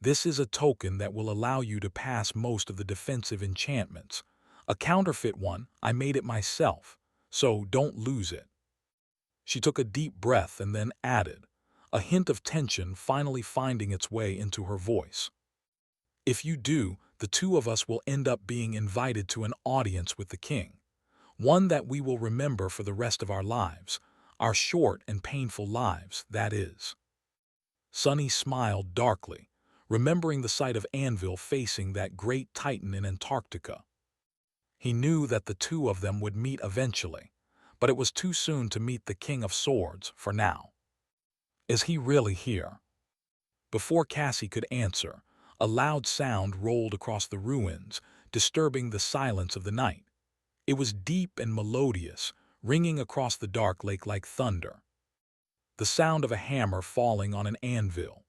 Speaker 1: This is a token that will allow you to pass most of the defensive enchantments. A counterfeit one, I made it myself, so don't lose it. She took a deep breath and then added, a hint of tension finally finding its way into her voice. If you do, the two of us will end up being invited to an audience with the king, one that we will remember for the rest of our lives, our short and painful lives, that is. Sunny smiled darkly, remembering the sight of Anvil facing that great titan in Antarctica. He knew that the two of them would meet eventually, but it was too soon to meet the King of Swords for now. Is he really here? Before Cassie could answer, a loud sound rolled across the ruins, disturbing the silence of the night. It was deep and melodious, ringing across the dark lake like thunder. The sound of a hammer falling on an anvil.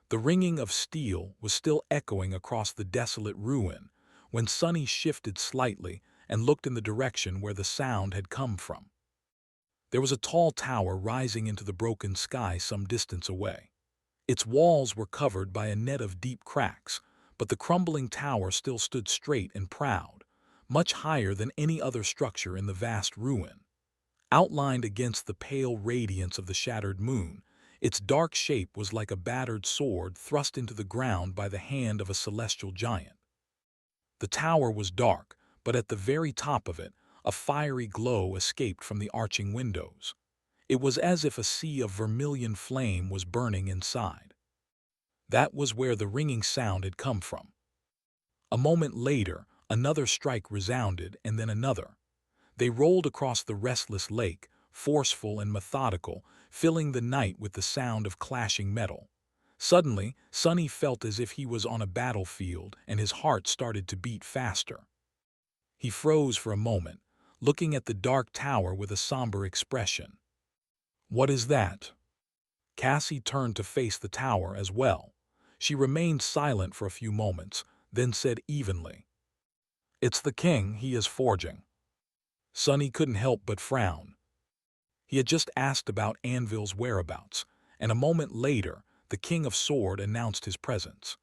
Speaker 1: The ringing of steel was still echoing across the desolate ruin when Sunny shifted slightly and looked in the direction where the sound had come from. There was a tall tower rising into the broken sky some distance away. Its walls were covered by a net of deep cracks, but the crumbling tower still stood straight and proud, much higher than any other structure in the vast ruin. Outlined against the pale radiance of the shattered moon, its dark shape was like a battered sword thrust into the ground by the hand of a celestial giant. The tower was dark, but at the very top of it, a fiery glow escaped from the arching windows. It was as if a sea of vermilion flame was burning inside. That was where the ringing sound had come from. A moment later, another strike resounded, and then another. They rolled across the restless lake, forceful and methodical, filling the night with the sound of clashing metal. Suddenly, Sunny felt as if he was on a battlefield, and his heart started to beat faster. He froze for a moment, looking at the dark tower with a somber expression. What is that? Cassie turned to face the tower as well. She remained silent for a few moments, then said evenly, It's the king he is forging. Sunny couldn't help but frown. He had just asked about Anvil's whereabouts, and a moment later, the King of Sword announced his presence.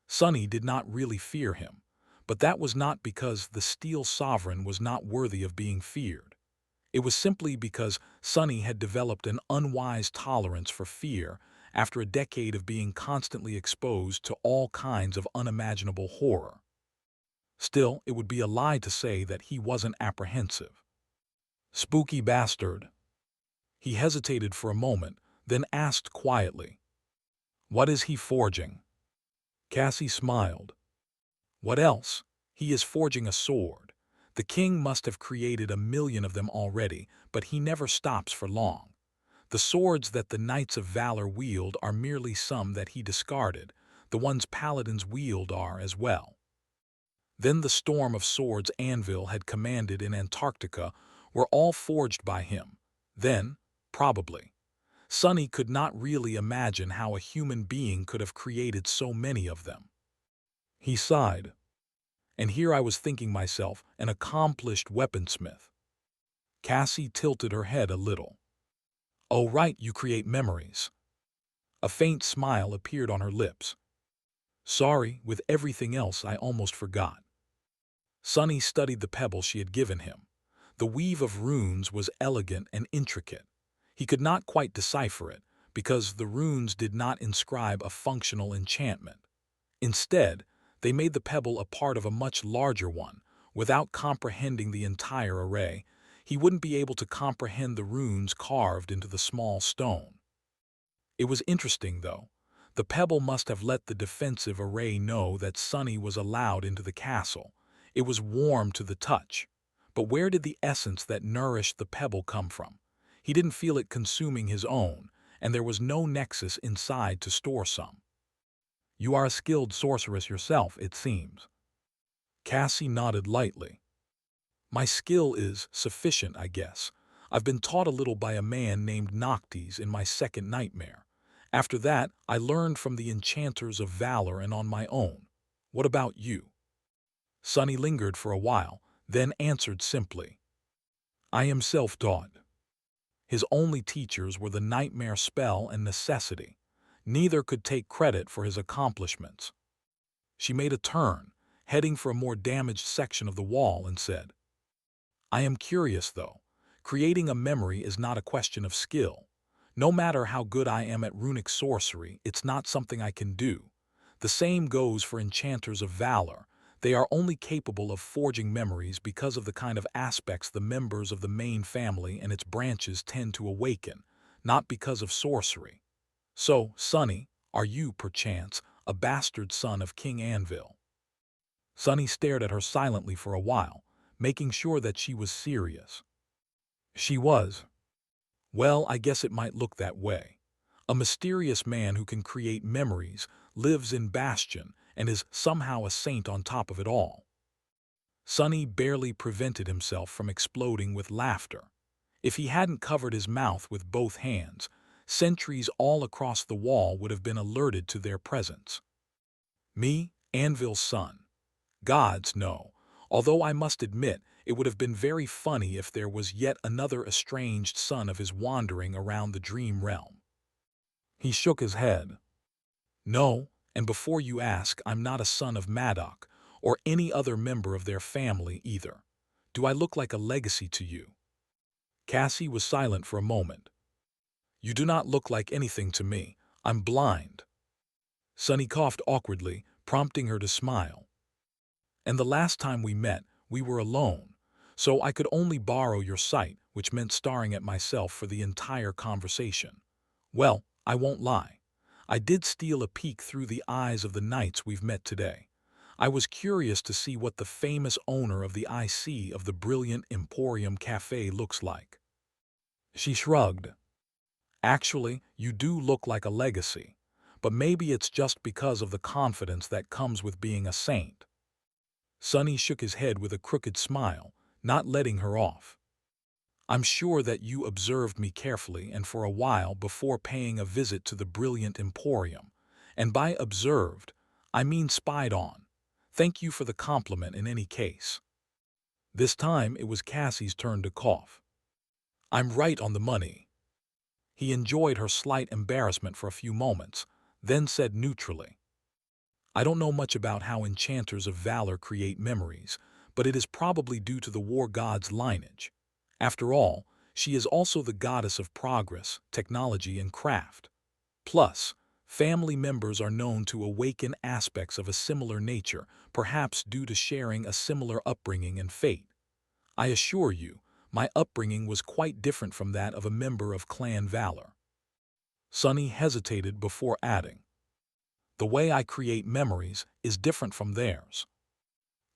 Speaker 1: Sunny did not really fear him, but that was not because the Steel Sovereign was not worthy of being feared. It was simply because Sunny had developed an unwise tolerance for fear after a decade of being constantly exposed to all kinds of unimaginable horror. Still, it would be a lie to say that he wasn't apprehensive. Spooky bastard. He hesitated for a moment, then asked quietly, "What is he forging?" Cassie smiled. "What else? He is forging a sword. The king must have created 1,000,000 of them already, but he never stops for long. The swords that the Knights of Valor wield are merely some that he discarded. The ones paladins wield are as well." Then the storm of swords Anvil had commanded in Antarctica were all forged by him. Then, probably. Sunny could not really imagine how a human being could have created so many of them. He sighed. And here I was thinking myself an accomplished weaponsmith. Cassie tilted her head a little. "Oh right, you create memories." A faint smile appeared on her lips. "Sorry, with everything else I almost forgot." Sunny studied the pebble she had given him. The weave of runes was elegant and intricate. He could not quite decipher it, because the runes did not inscribe a functional enchantment. Instead, they made the pebble a part of a much larger one. Without comprehending the entire array, he wouldn't be able to comprehend the runes carved into the small stone. It was interesting, though. The pebble must have let the defensive array know that Sunny was allowed into the castle. It was warm to the touch. But where did the essence that nourished the pebble come from? He didn't feel it consuming his own, and there was no nexus inside to store some. "You are a skilled sorceress yourself, it seems." Cassie nodded lightly. "My skill is sufficient, I guess. I've been taught a little by a man named Noctis in my second nightmare. After that, I learned from the enchanters of valor and on my own. What about you?" Sunny lingered for a while, then answered simply, "I am self-taught." His only teachers were the nightmare spell and necessity. Neither could take credit for his accomplishments. She made a turn, heading for a more damaged section of the wall, and said, "I am curious, though. Creating a memory is not a question of skill. No matter how good I am at runic sorcery, it's not something I can do. The same goes for enchanters of valor. They are only capable of forging memories because of the kind of aspects the members of the main family and its branches tend to awaken, not because of sorcery. So, Sunny, are you, perchance, a bastard son of King Anvil?" Sunny stared at her silently for a while, making sure that she was serious. She was. "Well, I guess it might look that way. A mysterious man who can create memories, lives in Bastion, and is somehow a saint on top of it all." Sunny barely prevented himself from exploding with laughter. If he hadn't covered his mouth with both hands, sentries all across the wall would have been alerted to their presence. "Me, Anvil's son? Gods, no. Although I must admit, it would have been very funny if there was yet another estranged son of his wandering around the dream realm." He shook his head. "No, and before you ask, I'm not a son of Madoc, or any other member of their family either. Do I look like a legacy to you?" Cassie was silent for a moment. "You do not look like anything to me. I'm blind." Sunny coughed awkwardly, prompting her to smile. "And the last time we met, we were alone, so I could only borrow your sight, which meant staring at myself for the entire conversation. Well, I won't lie. I did steal a peek through the eyes of the knights we've met today. I was curious to see what the famous owner of the IC of the brilliant Emporium Cafe looks like." She shrugged. "Actually, you do look like a legacy, but maybe it's just because of the confidence that comes with being a saint." Sunny shook his head with a crooked smile, not letting her off. "I'm sure that you observed me carefully and for a while before paying a visit to the brilliant Emporium. And by observed, I mean spied on. Thank you for the compliment in any case." This time it was Cassie's turn to cough. "I'm right on the money." He enjoyed her slight embarrassment for a few moments, then said neutrally, "I don't know much about how enchanters of valor create memories, but it is probably due to the war god's lineage. After all, she is also the goddess of progress, technology, and craft. Plus, family members are known to awaken aspects of a similar nature, perhaps due to sharing a similar upbringing and fate. I assure you, my upbringing was quite different from that of a member of Clan Valor. Sunny hesitated before adding, "The way I create memories is different from theirs."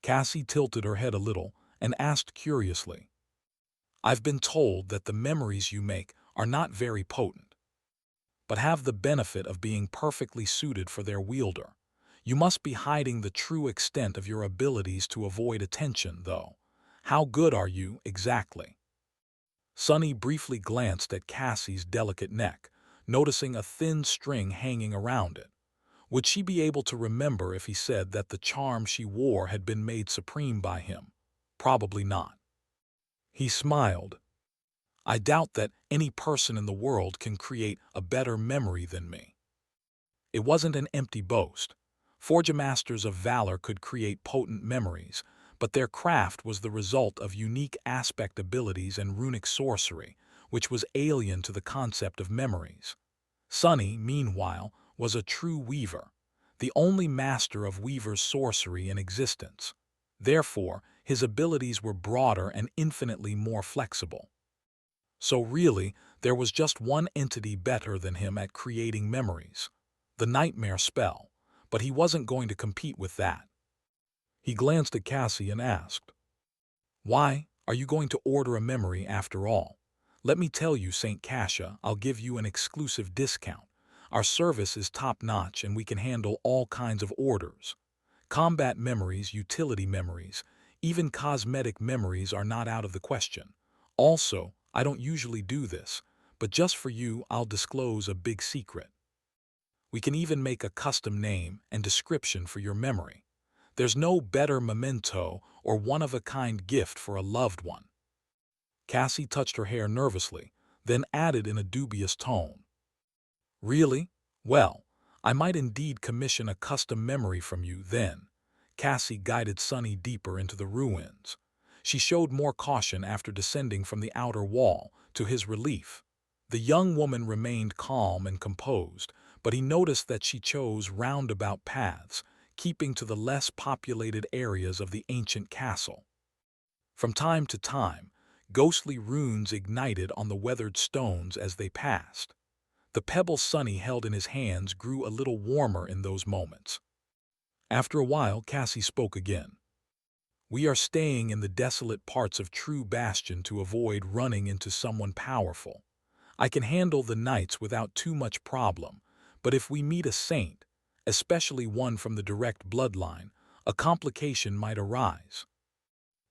Speaker 1: Cassie tilted her head a little and asked curiously, "I've been told that the memories you make are not very potent, but have the benefit of being perfectly suited for their wielder. You must be hiding the true extent of your abilities to avoid attention, though. How good are you, exactly?" Sunny briefly glanced at Cassie's delicate neck, noticing a thin string hanging around it. Would she be able to remember if he said that the charm she wore had been made supreme by him? Probably not. He smiled. "I doubt that any person in the world can create a better memory than me." It wasn't an empty boast. Forge masters of valor could create potent memories, but their craft was the result of unique aspect abilities and runic sorcery, which was alien to the concept of memories. Sunny, meanwhile, was a true weaver, the only master of weaver's sorcery in existence. Therefore, his abilities were broader and infinitely more flexible. So really, there was just one entity better than him at creating memories: the nightmare spell, but he wasn't going to compete with that. He glanced at Cassie and asked, "Why are you going to order a memory after all? Let me tell you, St. Cassia, I'll give you an exclusive discount. Our service is top-notch and we can handle all kinds of orders. Combat memories, utility memories, even cosmetic memories are not out of the question. Also, I don't usually do this, but just for you I'll disclose a big secret. We can even make a custom name and description for your memory. There's no better memento or one-of-a-kind gift for a loved one." Cassie touched her hair nervously, then added in a dubious tone, "Really? Well, I might indeed commission a custom memory from you then." Cassie guided Sunny deeper into the ruins. She showed more caution after descending from the outer wall, to his relief. The young woman remained calm and composed, but he noticed that she chose roundabout paths, keeping to the less populated areas of the ancient castle. From time to time, ghostly runes ignited on the weathered stones as they passed. The pebble Sunny held in his hands grew a little warmer in those moments. After a while, Cassie spoke again. "We are staying in the desolate parts of True Bastion to avoid running into someone powerful. I can handle the nights without too much problem, but if we meet a saint, especially one from the direct bloodline, a complication might arise."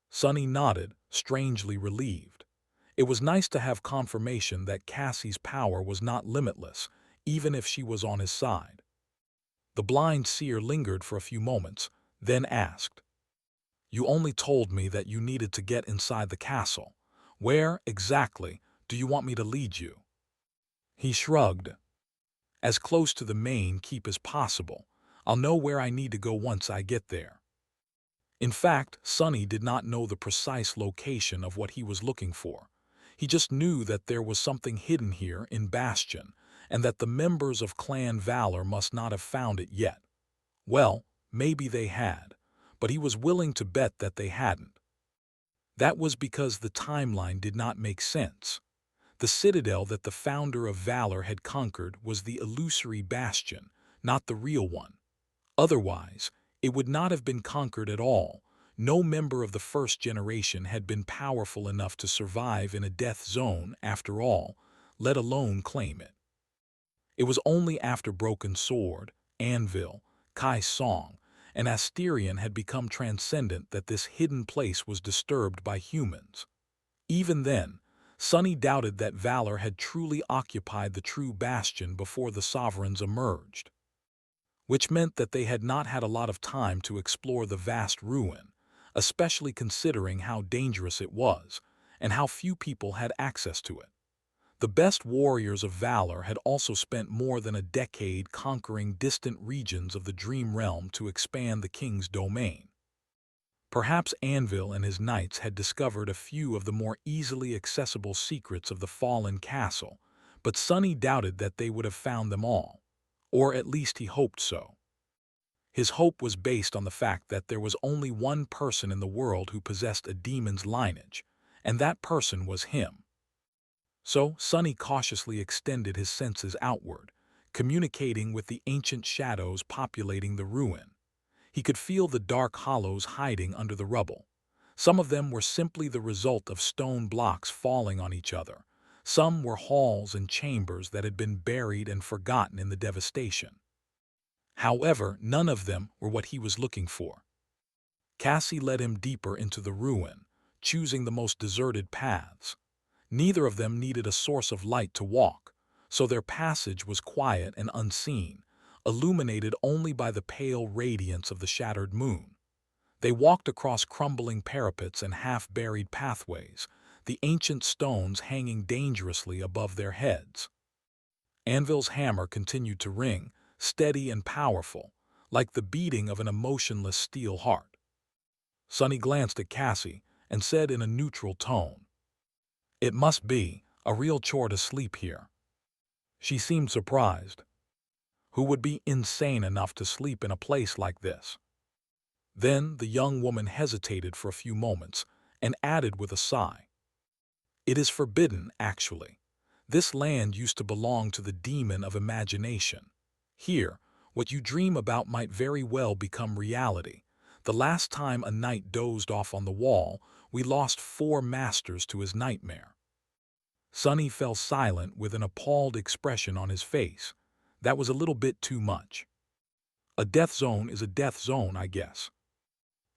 Speaker 1: Sunny nodded, strangely relieved. It was nice to have confirmation that Cassie's power was not limitless, even if she was on his side. The blind seer lingered for a few moments, then asked, "You only told me that you needed to get inside the castle. Where, exactly, do you want me to lead you?" He shrugged. "As close to the main keep as possible. I'll know where I need to go once I get there." In fact, Sunny did not know the precise location of what he was looking for. He just knew that there was something hidden here in Bastion, and that the members of Clan Valor must not have found it yet. Well, maybe they had, but he was willing to bet that they hadn't. That was because the timeline did not make sense. The citadel that the founder of Valor had conquered was the illusory Bastion, not the real one. Otherwise, it would not have been conquered at all. No member of the first generation had been powerful enough to survive in a death zone, after all, let alone claim it. It was only after Broken Sword, Anvil, Kai Song, and Asterion had become transcendent that this hidden place was disturbed by humans. Even then, Sunny doubted that Valor had truly occupied the true Bastion before the Sovereigns emerged, which meant that they had not had a lot of time to explore the vast ruin, especially considering how dangerous it was, and how few people had access to it. The best warriors of Valor had also spent more than a decade conquering distant regions of the Dream Realm to expand the king's domain. Perhaps Anvil and his knights had discovered a few of the more easily accessible secrets of the fallen castle, but Sonny doubted that they would have found them all. Or at least he hoped so. His hope was based on the fact that there was only one person in the world who possessed a demon's lineage, and that person was him. So Sonny cautiously extended his senses outward, communicating with the ancient shadows populating the ruin. He could feel the dark hollows hiding under the rubble. Some of them were simply the result of stone blocks falling on each other. Some were halls and chambers that had been buried and forgotten in the devastation. However, none of them were what he was looking for. Cassie led him deeper into the ruin, choosing the most deserted paths. Neither of them needed a source of light to walk, so their passage was quiet and unseen, illuminated only by the pale radiance of the shattered moon. They walked across crumbling parapets and half-buried pathways, the ancient stones hanging dangerously above their heads. Anvil's hammer continued to ring, steady and powerful, like the beating of an emotionless steel heart. Sonny glanced at Cassie and said in a neutral tone, "It must be a real chore to sleep here." She seemed surprised. Who would be insane enough to sleep in a place like this? Then the young woman hesitated for a few moments and added with a sigh, "It is forbidden, actually. This land used to belong to the demon of imagination. Here, what you dream about might very well become reality. The last time a knight dozed off on the wall, we lost 4 masters to his nightmare." Sonny fell silent with an appalled expression on his face. That was a little bit too much. A death zone is a death zone, I guess.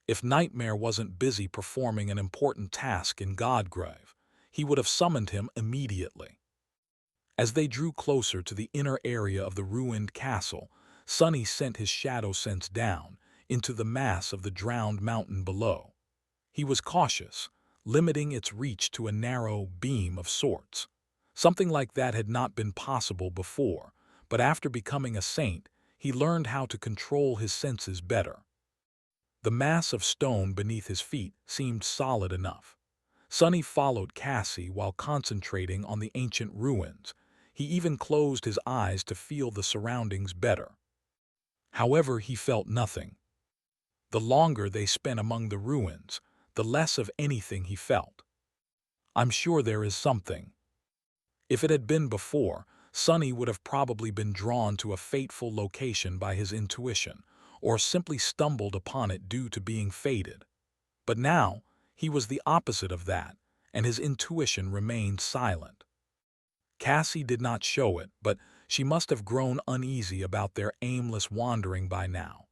Speaker 1: If Nightmare wasn't busy performing an important task in Godgrave, he would have summoned him immediately. As they drew closer to the inner area of the ruined castle, Sonny sent his shadow sense down into the mass of the drowned mountain below. He was cautious, limiting its reach to a narrow beam of sorts. Something like that had not been possible before, but after becoming a saint, he learned how to control his senses better. The mass of stone beneath his feet seemed solid enough. Sonny followed Cassie while concentrating on the ancient ruins. He even closed his eyes to feel the surroundings better. However, he felt nothing. The longer they spent among the ruins, the less of anything he felt. "I'm sure there is something." If it had been before, Sonny would have probably been drawn to a fateful location by his intuition, or simply stumbled upon it due to being fated. But now, he was the opposite of that, and his intuition remained silent. Cassie did not show it, but she must have grown uneasy about their aimless wandering by now.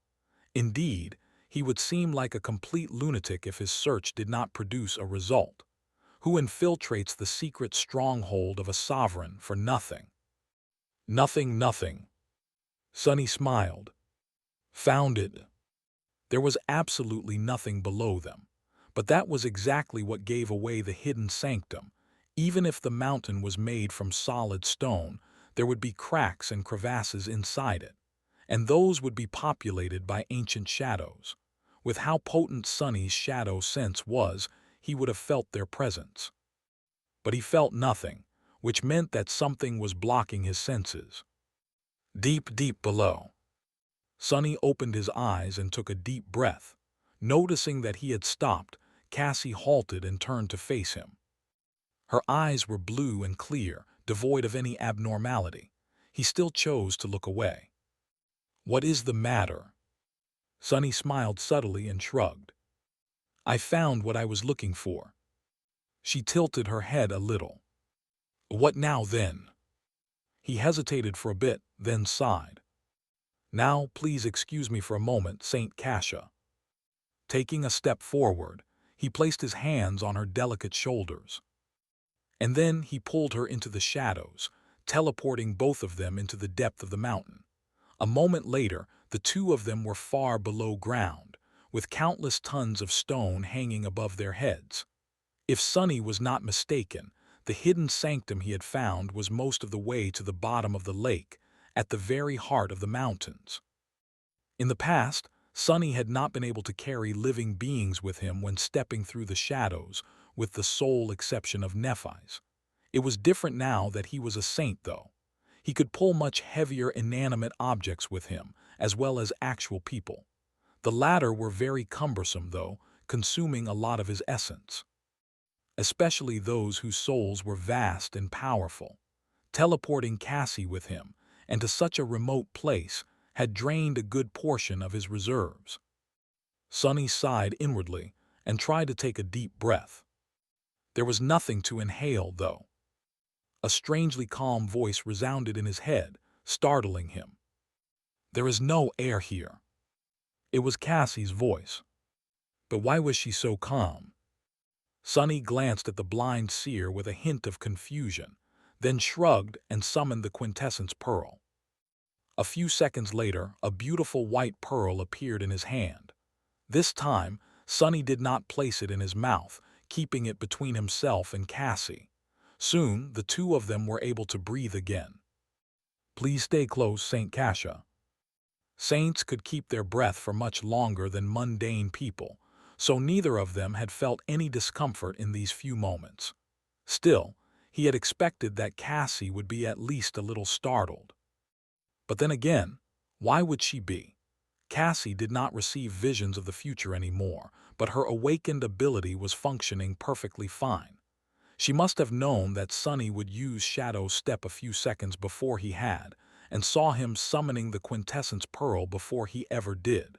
Speaker 1: Indeed, he would seem like a complete lunatic if his search did not produce a result. Who infiltrates the secret stronghold of a sovereign for nothing? Nothing, nothing. Sonny smiled. Found it. There was absolutely nothing below them. But that was exactly what gave away the hidden sanctum. Even if the mountain was made from solid stone, there would be cracks and crevasses inside it, and those would be populated by ancient shadows. With how potent Sonny's shadow sense was, he would have felt their presence. But he felt nothing, which meant that something was blocking his senses. Deep, deep below. Sonny opened his eyes and took a deep breath. Noticing that he had stopped, Cassie halted and turned to face him. Her eyes were blue and clear, devoid of any abnormality. He still chose to look away. "What is the matter?" Sonny smiled subtly and shrugged. "I found what I was looking for." She tilted her head a little. "What now, then?" He hesitated for a bit, then sighed. "Now, please excuse me for a moment, Saint Cassia." Taking a step forward, he placed his hands on her delicate shoulders. And then he pulled her into the shadows, teleporting both of them into the depth of the mountain. A moment later, the two of them were far below ground, with countless tons of stone hanging above their heads. If Sonny was not mistaken, the hidden sanctum he had found was most of the way to the bottom of the lake, at the very heart of the mountains. In the past, Sunny had not been able to carry living beings with him when stepping through the shadows, with the sole exception of Nephi's. It was different now that he was a saint, though. He could pull much heavier inanimate objects with him, as well as actual people. The latter were very cumbersome, though, consuming a lot of his essence, especially those whose souls were vast and powerful. Teleporting Cassie with him, and to such a remote place, had drained a good portion of his reserves. Sunny sighed inwardly and tried to take a deep breath. There was nothing to inhale, though. A strangely calm voice resounded in his head, startling him. "There is no air here." It was Cassie's voice. But why was she so calm? Sunny glanced at the blind seer with a hint of confusion, then shrugged and summoned the quintessence pearl. A few seconds later, a beautiful white pearl appeared in his hand. This time, Sunny did not place it in his mouth, keeping it between himself and Cassie. Soon, the two of them were able to breathe again. "Please stay close, Saint Cassia." Saints could keep their breath for much longer than mundane people, so neither of them had felt any discomfort in these few moments. Still, he had expected that Cassie would be at least a little startled. But then again, why would she be? Cassie did not receive visions of the future anymore, but her awakened ability was functioning perfectly fine. She must have known that Sunny would use Shadow's step a few seconds before he had, and saw him summoning the quintessence pearl before he ever did.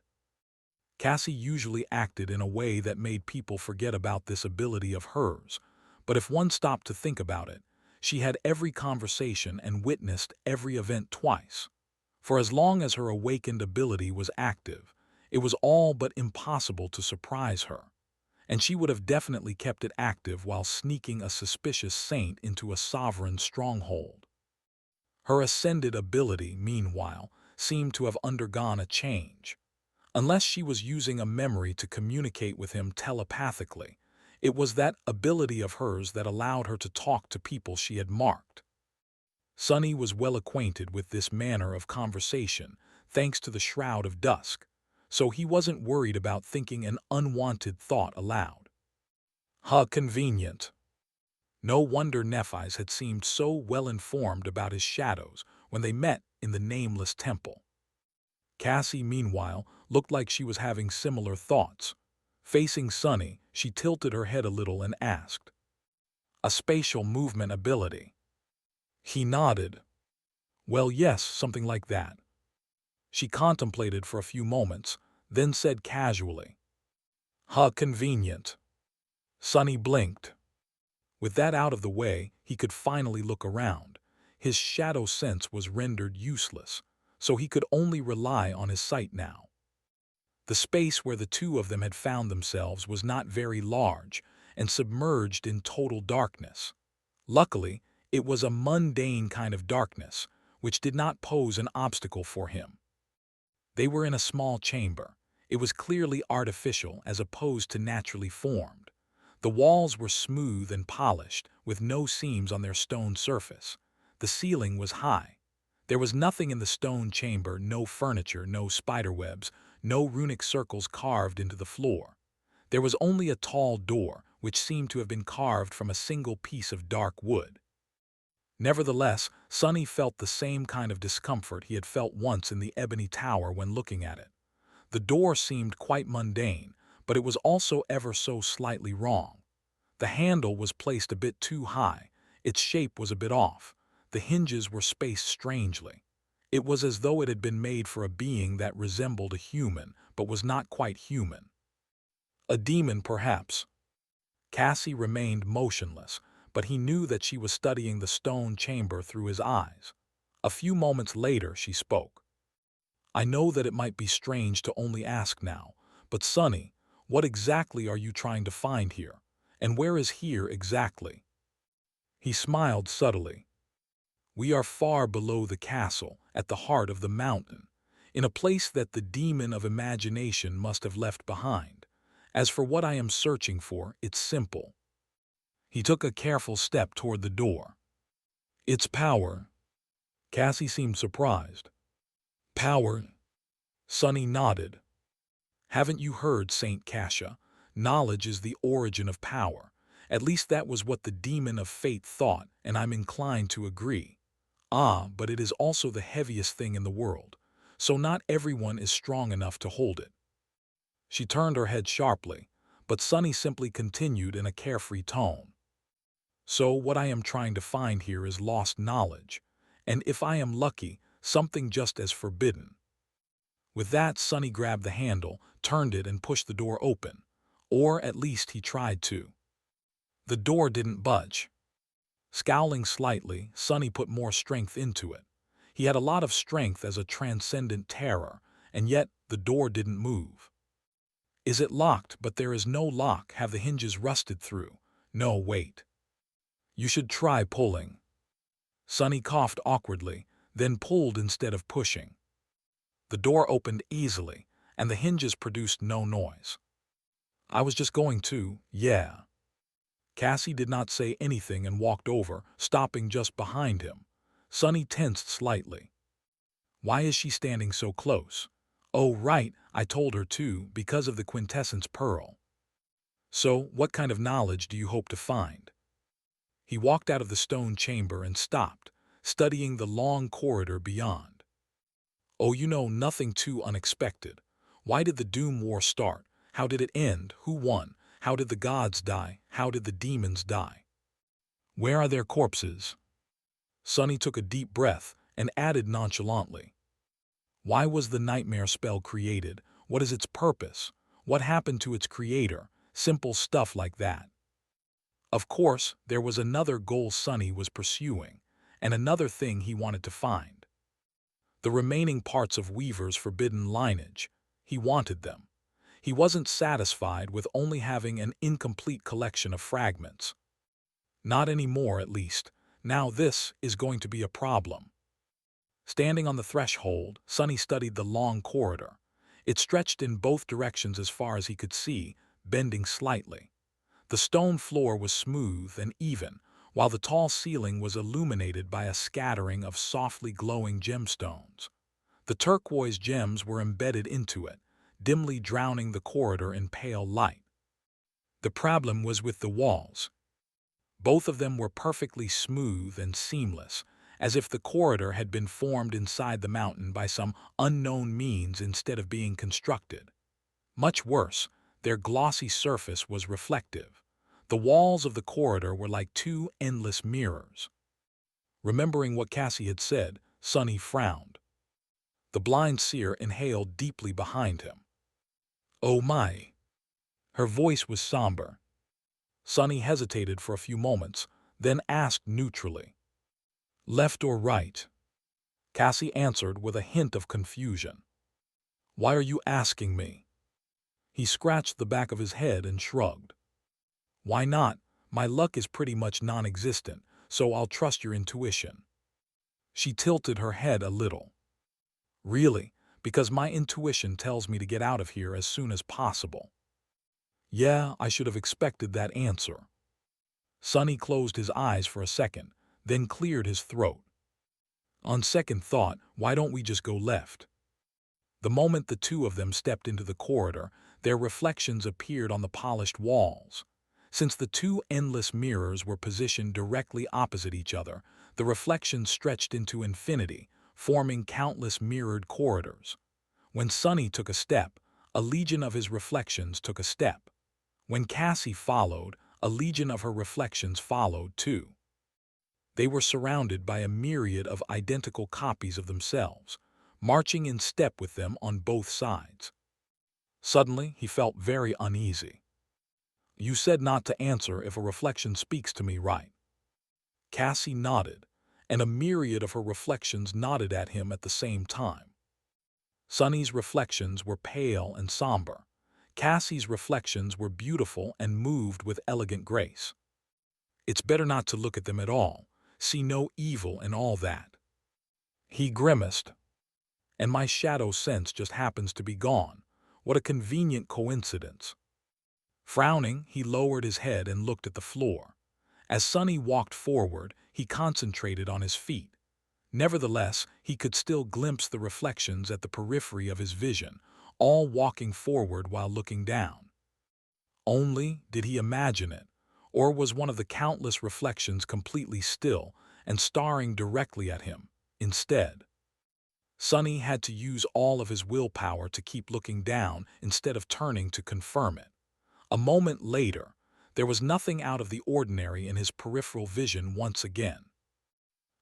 Speaker 1: Cassie usually acted in a way that made people forget about this ability of hers, but if one stopped to think about it, she had every conversation and witnessed every event twice. For as long as her awakened ability was active, it was all but impossible to surprise her, and she would have definitely kept it active while sneaking a suspicious saint into a sovereign stronghold. Her ascended ability, meanwhile, seemed to have undergone a change. Unless she was using a memory to communicate with him telepathically, it was that ability of hers that allowed her to talk to people she had marked. Sunny was well acquainted with this manner of conversation, thanks to the Shroud of Dusk, so he wasn't worried about thinking an unwanted thought aloud. How convenient. No wonder Nephi's had seemed so well informed about his shadows when they met in the nameless temple. Cassie, meanwhile, looked like she was having similar thoughts. Facing Sunny, she tilted her head a little and asked, "A spatial movement ability?" He nodded. "Well, yes, something like that." She contemplated for a few moments, then said casually, "How convenient." Sunny blinked. With that out of the way, he could finally look around. His shadow sense was rendered useless, so he could only rely on his sight now. The space where the two of them had found themselves was not very large and submerged in total darkness. Luckily, it was a mundane kind of darkness, which did not pose an obstacle for him. They were in a small chamber. It was clearly artificial as opposed to naturally formed. The walls were smooth and polished, with no seams on their stone surface. The ceiling was high. There was nothing in the stone chamber, no furniture, no spiderwebs, no runic circles carved into the floor. There was only a tall door, which seemed to have been carved from a single piece of dark wood. Nevertheless, Sunny felt the same kind of discomfort he had felt once in the Ebony Tower when looking at it. The door seemed quite mundane, but it was also ever so slightly wrong. The handle was placed a bit too high, its shape was a bit off, the hinges were spaced strangely. It was as though it had been made for a being that resembled a human, but was not quite human. A demon, perhaps. Cassie remained motionless, but he knew that she was studying the stone chamber through his eyes. A few moments later, she spoke. "I know that it might be strange to only ask now, but Sunny, what exactly are you trying to find here? And where is here exactly?" He smiled subtly. "We are far below the castle, at the heart of the mountain, in a place that the demon of imagination must have left behind. As for what I am searching for, it's simple." He took a careful step toward the door. "It's power." Cassie seemed surprised. "Power?" Sunny nodded. Haven't you heard, Saint Cassia? Knowledge is the origin of power. At least that was what the demon of fate thought, and I'm inclined to agree. Ah, but it is also the heaviest thing in the world, so not everyone is strong enough to hold it. She turned her head sharply, but Sunny simply continued in a carefree tone. So what I am trying to find here is lost knowledge, and if I am lucky, something just as forbidden. With that, Sunny grabbed the handle, turned it, and pushed the door open. Or at least he tried to. The door didn't budge. Scowling slightly, Sunny put more strength into it. He had a lot of strength as a transcendent terror, and yet the door didn't move. Is it locked? But there is no lock. Have the hinges rusted through? No, wait. You should try pulling. Sunny coughed awkwardly, then pulled instead of pushing. The door opened easily, and the hinges produced no noise. I was just going to, yeah. Cassie did not say anything and walked over, stopping just behind him. Sunny tensed slightly. Why is she standing so close? Oh, right, I told her to, because of the quintessence pearl. So, what kind of knowledge do you hope to find? He walked out of the stone chamber and stopped, studying the long corridor beyond. Oh, nothing too unexpected. Why did the Doom War start? How did it end? Who won? How did the gods die? How did the demons die? Where are their corpses? Sunny took a deep breath and added nonchalantly. Why was the nightmare spell created? What is its purpose? What happened to its creator? Simple stuff like that. Of course, there was another goal Sunny was pursuing, and another thing he wanted to find. The remaining parts of Weaver's forbidden lineage. He wanted them. He wasn't satisfied with only having an incomplete collection of fragments. Not anymore, at least. Now this is going to be a problem. Standing on the threshold, Sunny studied the long corridor. It stretched in both directions as far as he could see, bending slightly. The stone floor was smooth and even, while the tall ceiling was illuminated by a scattering of softly glowing gemstones. The turquoise gems were embedded into it, dimly drowning the corridor in pale light. The problem was with the walls. Both of them were perfectly smooth and seamless, as if the corridor had been formed inside the mountain by some unknown means instead of being constructed. Much worse, their glossy surface was reflective. The walls of the corridor were like two endless mirrors. Remembering what Cassie had said, Sunny frowned. The blind seer inhaled deeply behind him. Oh my! Her voice was somber. Sunny hesitated for a few moments, then asked neutrally. Left or right? Cassie answered with a hint of confusion. Why are you asking me? He scratched the back of his head and shrugged. Why not? My luck is pretty much non-existent, so I'll trust your intuition. She tilted her head a little. Really? Because my intuition tells me to get out of here as soon as possible. Yeah, I should have expected that answer. Sunny closed his eyes for a second, then cleared his throat. On second thought, why don't we just go left? The moment the two of them stepped into the corridor, their reflections appeared on the polished walls. Since the two endless mirrors were positioned directly opposite each other, the reflections stretched into infinity, forming countless mirrored corridors. When Sunny took a step, a legion of his reflections took a step. When Cassie followed, a legion of her reflections followed too. They were surrounded by a myriad of identical copies of themselves, marching in step with them on both sides. Suddenly, he felt very uneasy. You said not to answer if a reflection speaks to me, right? Cassie nodded, and a myriad of her reflections nodded at him at the same time. Sunny's reflections were pale and somber. Cassie's reflections were beautiful and moved with elegant grace. It's better not to look at them at all, see no evil in all that. He grimaced. And my shadow sense just happens to be gone. What a convenient coincidence. Frowning, he lowered his head and looked at the floor. As Sunny walked forward, he concentrated on his feet. Nevertheless, he could still glimpse the reflections at the periphery of his vision, all walking forward while looking down. Only did he imagine it, or was one of the countless reflections completely still and staring directly at him instead? Sonny had to use all of his willpower to keep looking down instead of turning to confirm it. A moment later, there was nothing out of the ordinary in his peripheral vision once again.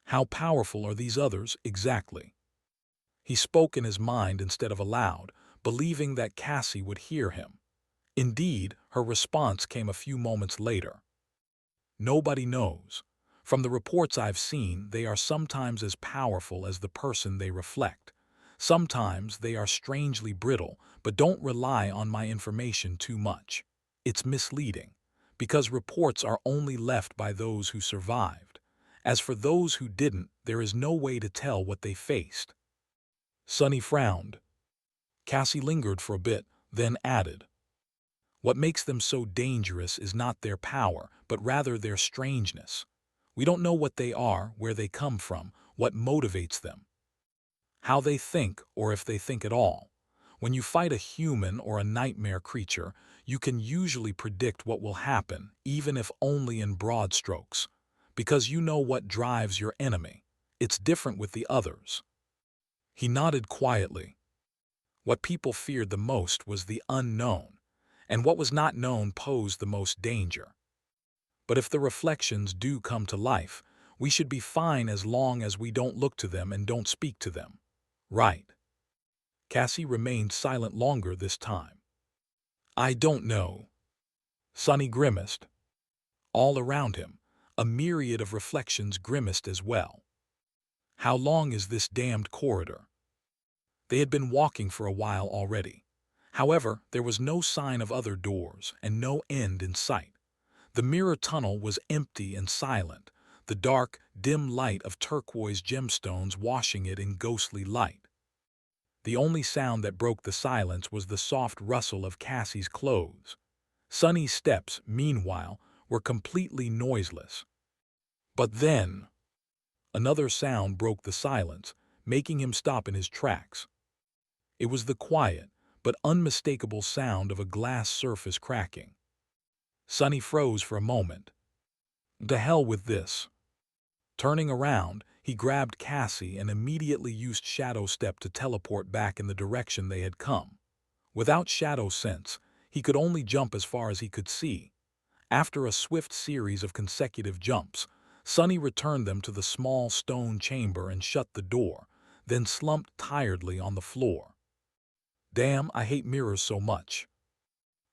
Speaker 1: How powerful are these others exactly? He spoke in his mind instead of aloud, believing that Cassie would hear him. Indeed, her response came a few moments later. Nobody knows. From the reports I've seen, they are sometimes as powerful as the person they reflect. Sometimes they are strangely brittle, but don't rely on my information too much. It's misleading, because reports are only left by those who survived. As for those who didn't, there is no way to tell what they faced. Sonny frowned. Cassie lingered for a bit, then added, "What makes them so dangerous is not their power, but rather their strangeness. We don't know what they are, where they come from, what motivates them, how they think, or if they think at all. When you fight a human or a nightmare creature, you can usually predict what will happen, even if only in broad strokes, because you know what drives your enemy. It's different with the others." He nodded quietly. What people feared the most was the unknown, and what was not known posed the most danger. But if the reflections do come to life, we should be fine as long as we don't look to them and don't speak to them. Right. Cassie remained silent longer this time. "I don't know." Sonny grimaced. All around him, a myriad of reflections grimaced as well. "How long is this damned corridor?" They had been walking for a while already. However, there was no sign of other doors and no end in sight. The mirror tunnel was empty and silent, the dark, dim light of turquoise gemstones washing it in ghostly light. The only sound that broke the silence was the soft rustle of Cassie's clothes. Sonny's steps, meanwhile, were completely noiseless. But then, another sound broke the silence, making him stop in his tracks. It was the quiet, but unmistakable sound of a glass surface cracking. Sonny froze for a moment. "To hell with this." Turning around, he grabbed Cassie and immediately used Shadow Step to teleport back in the direction they had come. Without Shadow Sense, he could only jump as far as he could see. After a swift series of consecutive jumps, Sonny returned them to the small stone chamber and shut the door, then slumped tiredly on the floor. Damn, I hate mirrors so much.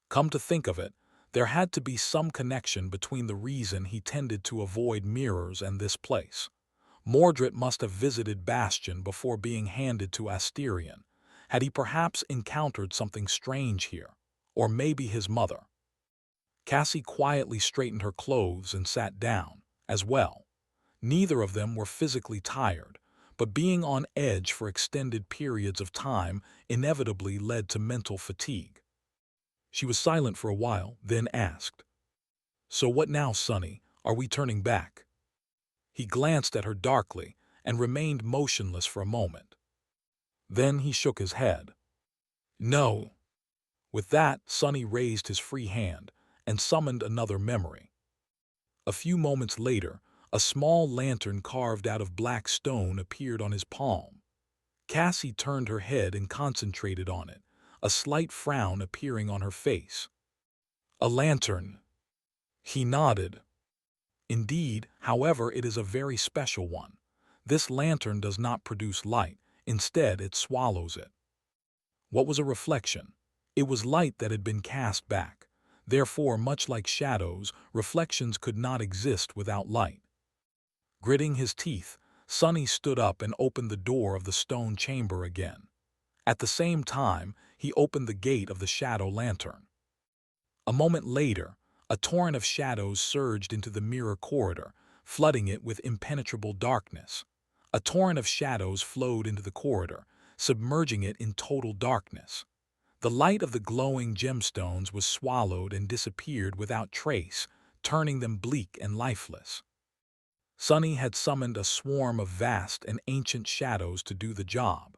Speaker 1: Come to think of it, there had to be some connection between the reason he tended to avoid mirrors and this place. Mordred must have visited Bastion before being handed to Asterion. Had he perhaps encountered something strange here? Or maybe his mother? Cassie quietly straightened her clothes and sat down, as well. Neither of them were physically tired, but being on edge for extended periods of time inevitably led to mental fatigue. She was silent for a while, then asked, "So what now, Sonny? Are we turning back?" He glanced at her darkly and remained motionless for a moment. Then he shook his head. "No." With that, Sonny raised his free hand and summoned another memory. A few moments later, a small lantern carved out of black stone appeared on his palm. Cassie turned her head and concentrated on it, a slight frown appearing on her face. "A lantern." He nodded. "Indeed, however, it is a very special one. This lantern does not produce light, instead it swallows it." What was a reflection? It was light that had been cast back. Therefore, much like shadows, reflections could not exist without light. Gritting his teeth, Sonny stood up and opened the door of the stone chamber again. At the same time, he opened the gate of the shadow lantern. A moment later, a torrent of shadows surged into the mirror corridor, flooding it with impenetrable darkness. A torrent of shadows flowed into the corridor, submerging it in total darkness. The light of the glowing gemstones was swallowed and disappeared without trace, turning them bleak and lifeless. Sonny had summoned a swarm of vast and ancient shadows to do the job.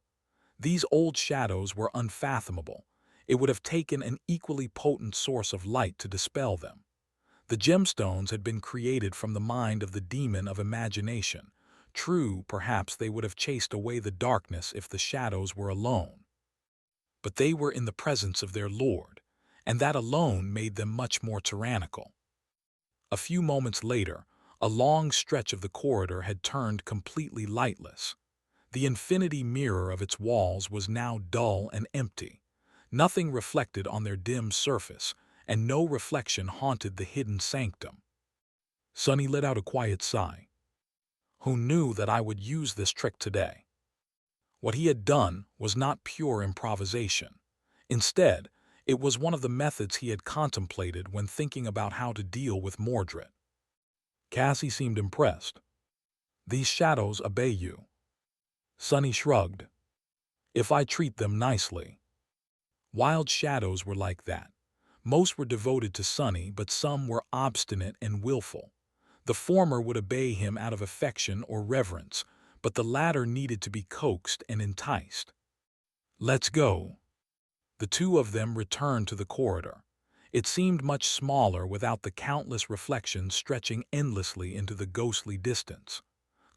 Speaker 1: These old shadows were unfathomable. It would have taken an equally potent source of light to dispel them. The gemstones had been created from the mind of the demon of imagination. True, perhaps they would have chased away the darkness if the shadows were alone. But they were in the presence of their lord, and that alone made them much more tyrannical. A few moments later, a long stretch of the corridor had turned completely lightless. The infinity mirror of its walls was now dull and empty. Nothing reflected on their dim surface, and no reflection haunted the hidden sanctum. Sonny let out a quiet sigh. Who knew that I would use this trick today? What he had done was not pure improvisation. Instead, it was one of the methods he had contemplated when thinking about how to deal with Mordred. Cassie seemed impressed. These shadows obey you. Sonny shrugged. If I treat them nicely. Wild shadows were like that. Most were devoted to Sonny, but some were obstinate and willful. The former would obey him out of affection or reverence, but the latter needed to be coaxed and enticed. Let's go. The two of them returned to the corridor. It seemed much smaller without the countless reflections stretching endlessly into the ghostly distance.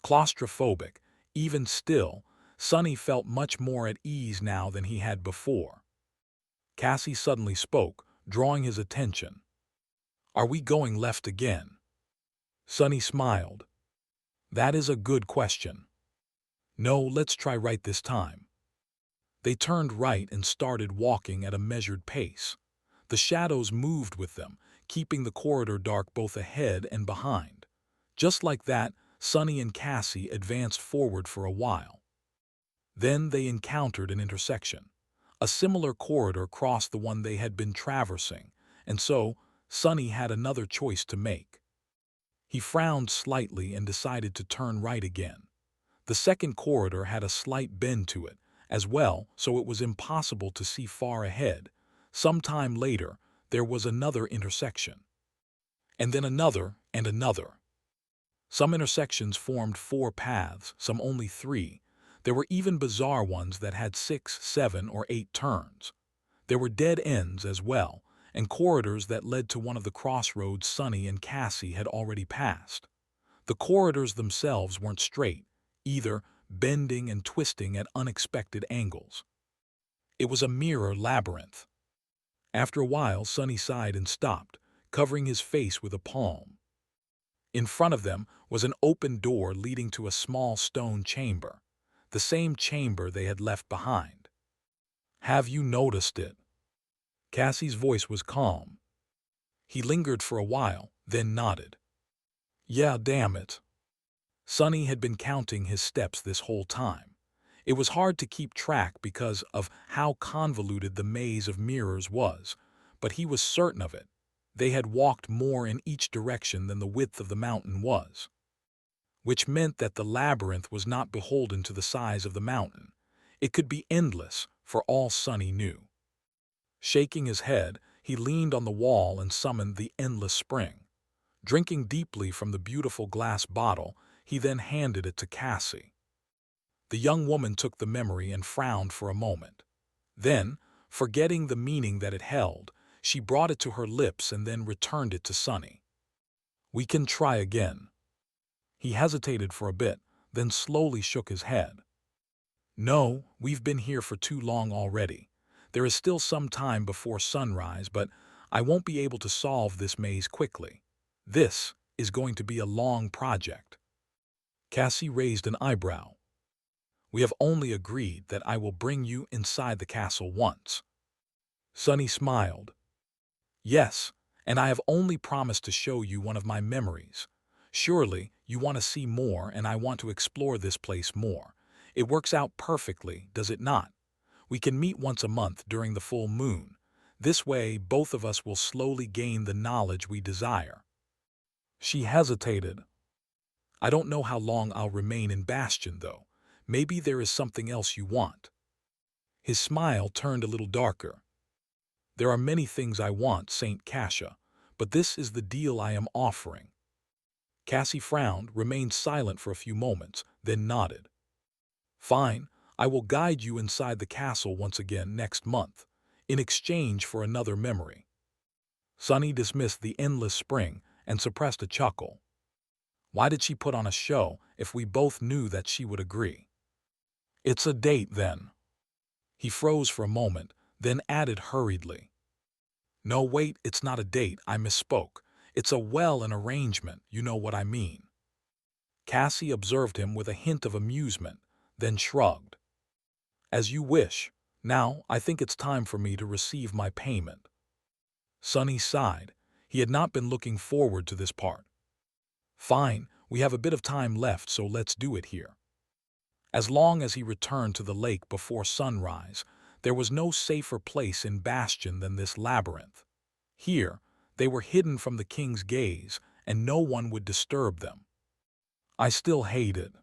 Speaker 1: Claustrophobic, even still, Sonny felt much more at ease now than he had before. Cassie suddenly spoke, drawing his attention. Are we going left again? Sonny smiled. That is a good question. No, let's try right this time. They turned right and started walking at a measured pace. The shadows moved with them, keeping the corridor dark both ahead and behind. Just like that, Sonny and Cassie advanced forward for a while. Then they encountered an intersection. A similar corridor crossed the one they had been traversing, and so Sonny had another choice to make. He frowned slightly and decided to turn right again. The second corridor had a slight bend to it, as well, so it was impossible to see far ahead. Some time later, there was another intersection. And then another and another. Some intersections formed 4 paths, some only 3. There were even bizarre ones that had 6, 7, or 8 turns. There were dead ends as well, and corridors that led to one of the crossroads Sonny and Cassie had already passed. The corridors themselves weren't straight, either, bending and twisting at unexpected angles. It was a mirror labyrinth. After a while, Sonny sighed and stopped, covering his face with a palm. In front of them was an open door leading to a small stone chamber, the same chamber they had left behind. Have you noticed it? Cassie's voice was calm. He lingered for a while, then nodded. Yeah, damn it. Sonny had been counting his steps this whole time. It was hard to keep track because of how convoluted the maze of mirrors was, but he was certain of it. They had walked more in each direction than the width of the mountain was, which meant that the labyrinth was not beholden to the size of the mountain. It could be endless, for all Sonny knew. Shaking his head, he leaned on the wall and summoned the endless spring. Drinking deeply from the beautiful glass bottle, he then handed it to Cassie. The young woman took the memory and frowned for a moment. Then, forgetting the meaning that it held, she brought it to her lips and then returned it to Sonny. We can try again. He hesitated for a bit, then slowly shook his head. No, we've been here for too long already. There is still some time before sunrise, but I won't be able to solve this maze quickly. This is going to be a long project. Cassie raised an eyebrow. We have only agreed that I will bring you inside the castle once. Sonny smiled. Yes, and I have only promised to show you one of my memories. Surely, you want to see more and I want to explore this place more. It works out perfectly, does it not? We can meet once a month during the full moon. This way, both of us will slowly gain the knowledge we desire. She hesitated. I don't know how long I'll remain in Bastion, though. Maybe there is something else you want. His smile turned a little darker. There are many things I want, Saint Cassia, but this is the deal I am offering. Cassie frowned, remained silent for a few moments, then nodded. Fine, I will guide you inside the castle once again next month, in exchange for another memory." Sunny dismissed the endless spring and suppressed a chuckle. Why did she put on a show if we both knew that she would agree? "It's a date, then." He froze for a moment, then added hurriedly, "No, wait, it's not a date, I misspoke. It's an arrangement, you know what I mean." Cassie observed him with a hint of amusement, then shrugged. "As you wish. Now, I think it's time for me to receive my payment." Sunny sighed. He had not been looking forward to this part. "Fine, we have a bit of time left, so let's do it here." As long as he returned to the lake before sunrise, there was no safer place in Bastion than this labyrinth. Here, they were hidden from the king's gaze, and no one would disturb them. "I still hate it."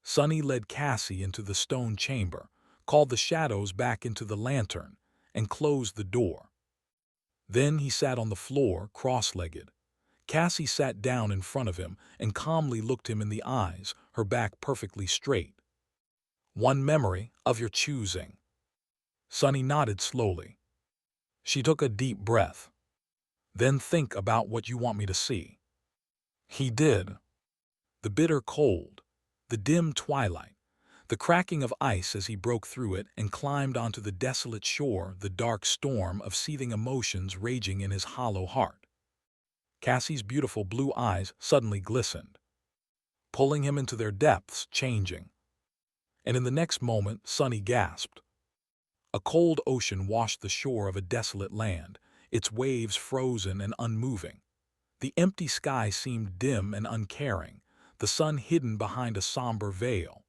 Speaker 1: Sunny led Cassie into the stone chamber, called the shadows back into the lantern, and closed the door. Then he sat on the floor, cross-legged. Cassie sat down in front of him and calmly looked him in the eyes, her back perfectly straight. "One memory of your choosing." Sunny nodded slowly. She took a deep breath. "Then think about what you want me to see." He did. The bitter cold, the dim twilight, the cracking of ice as he broke through it and climbed onto the desolate shore, the dark storm of seething emotions raging in his hollow heart. Cassie's beautiful blue eyes suddenly glistened, pulling him into their depths, changing. And in the next moment, Sunny gasped. A cold ocean washed the shore of a desolate land, its waves frozen and unmoving. The empty sky seemed dim and uncaring, the sun hidden behind a somber veil.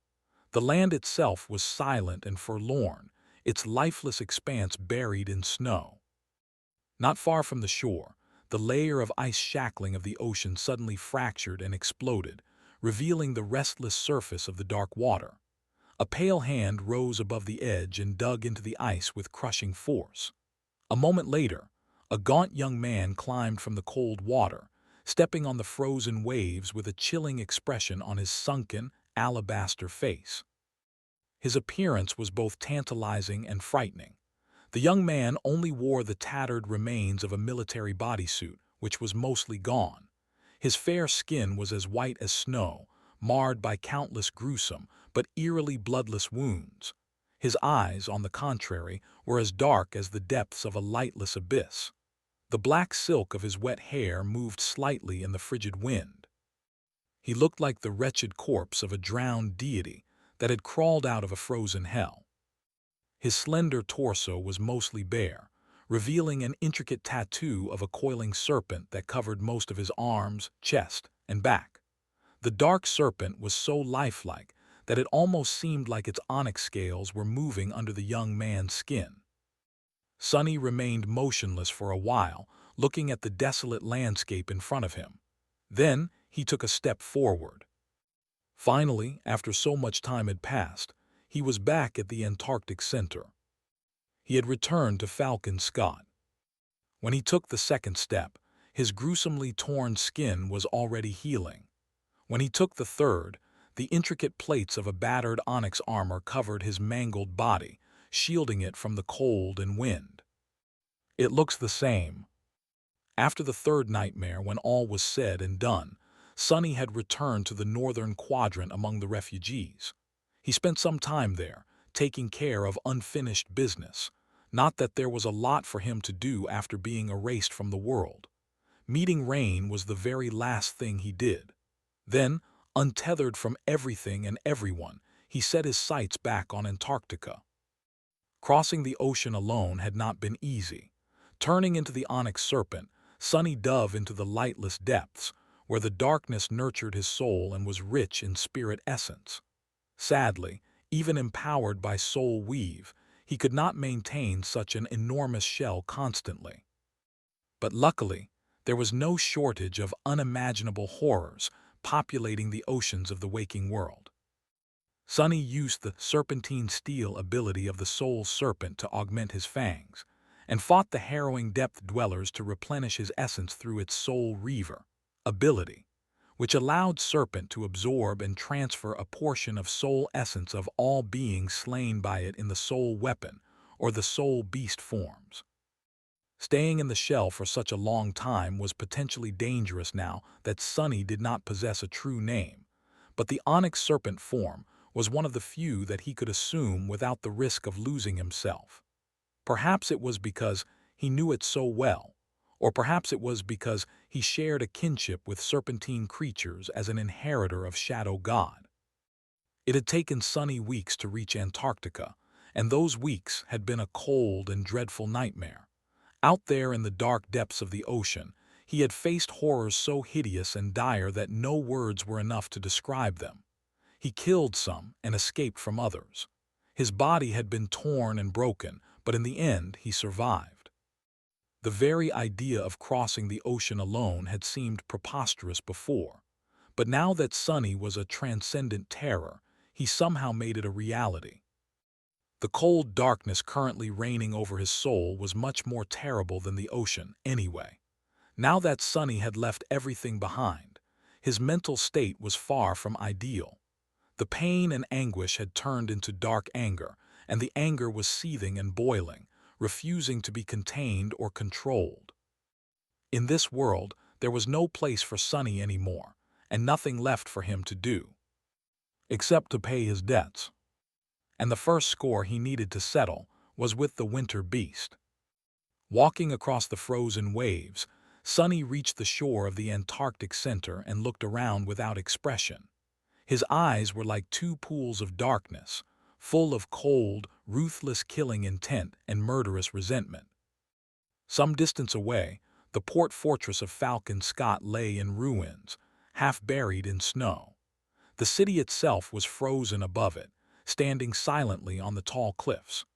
Speaker 1: The land itself was silent and forlorn, its lifeless expanse buried in snow. Not far from the shore, the layer of ice shackling of the ocean suddenly fractured and exploded, revealing the restless surface of the dark water. A pale hand rose above the edge and dug into the ice with crushing force. A moment later, a gaunt young man climbed from the cold water, stepping on the frozen waves with a chilling expression on his sunken, alabaster face. His appearance was both tantalizing and frightening. The young man only wore the tattered remains of a military bodysuit, which was mostly gone. His fair skin was as white as snow, marred by countless gruesome but eerily bloodless wounds. His eyes, on the contrary, were as dark as the depths of a lightless abyss. The black silk of his wet hair moved slightly in the frigid wind. He looked like the wretched corpse of a drowned deity that had crawled out of a frozen hell. His slender torso was mostly bare, revealing an intricate tattoo of a coiling serpent that covered most of his arms, chest, and back. The dark serpent was so lifelike that it almost seemed like its onyx scales were moving under the young man's skin. Sunny remained motionless for a while, looking at the desolate landscape in front of him. Then he took a step forward. Finally, after so much time had passed, he was back at the Antarctic Center. He had returned to Falcon Scott. When he took the second step, his gruesomely torn skin was already healing. When he took the third, the intricate plates of a battered onyx armor covered his mangled body, shielding it from the cold and wind. "It looks the same." After the third nightmare, when all was said and done, Sunny had returned to the northern quadrant among the refugees. He spent some time there, taking care of unfinished business. Not that there was a lot for him to do after being erased from the world. Meeting Rain was the very last thing he did. Then, untethered from everything and everyone, he set his sights back on Antarctica. Crossing the ocean alone had not been easy. Turning into the onyx serpent, Sunny dove into the lightless depths, where the darkness nurtured his soul and was rich in spirit essence. Sadly, even empowered by soul weave, he could not maintain such an enormous shell constantly. But luckily, there was no shortage of unimaginable horrors populating the oceans of the waking world. Sunny used the serpentine steel ability of the soul serpent to augment his fangs, and fought the harrowing depth dwellers to replenish his essence through its soul reaver ability. which allowed Serpent to absorb and transfer a portion of soul essence of all beings slain by it in the soul weapon or the soul beast forms. Staying in the shell for such a long time was potentially dangerous now that Sunny did not possess a true name, but the onyx serpent form was one of the few that he could assume without the risk of losing himself. Perhaps it was because he knew it so well, or perhaps it was because he shared a kinship with serpentine creatures as an inheritor of Shadow God. It had taken Sunny weeks to reach Antarctica, and those weeks had been a cold and dreadful nightmare. Out there in the dark depths of the ocean, he had faced horrors so hideous and dire that no words were enough to describe them. He killed some and escaped from others. His body had been torn and broken, but in the end he survived. The very idea of crossing the ocean alone had seemed preposterous before, but now that Sunny was a transcendent terror, he somehow made it a reality. The cold darkness currently reigning over his soul was much more terrible than the ocean, anyway. Now that Sunny had left everything behind, his mental state was far from ideal. The pain and anguish had turned into dark anger, and the anger was seething and boiling, refusing to be contained or controlled. In this world, there was no place for Sunny anymore, and nothing left for him to do, except to pay his debts. And the first score he needed to settle was with the winter beast. Walking across the frozen waves, Sunny reached the shore of the Antarctic center and looked around without expression. His eyes were like two pools of darkness, full of cold, ruthless killing intent and murderous resentment. Some distance away, the port fortress of Falcon Scott lay in ruins, half buried in snow. The city itself was frozen above it, standing silently on the tall cliffs.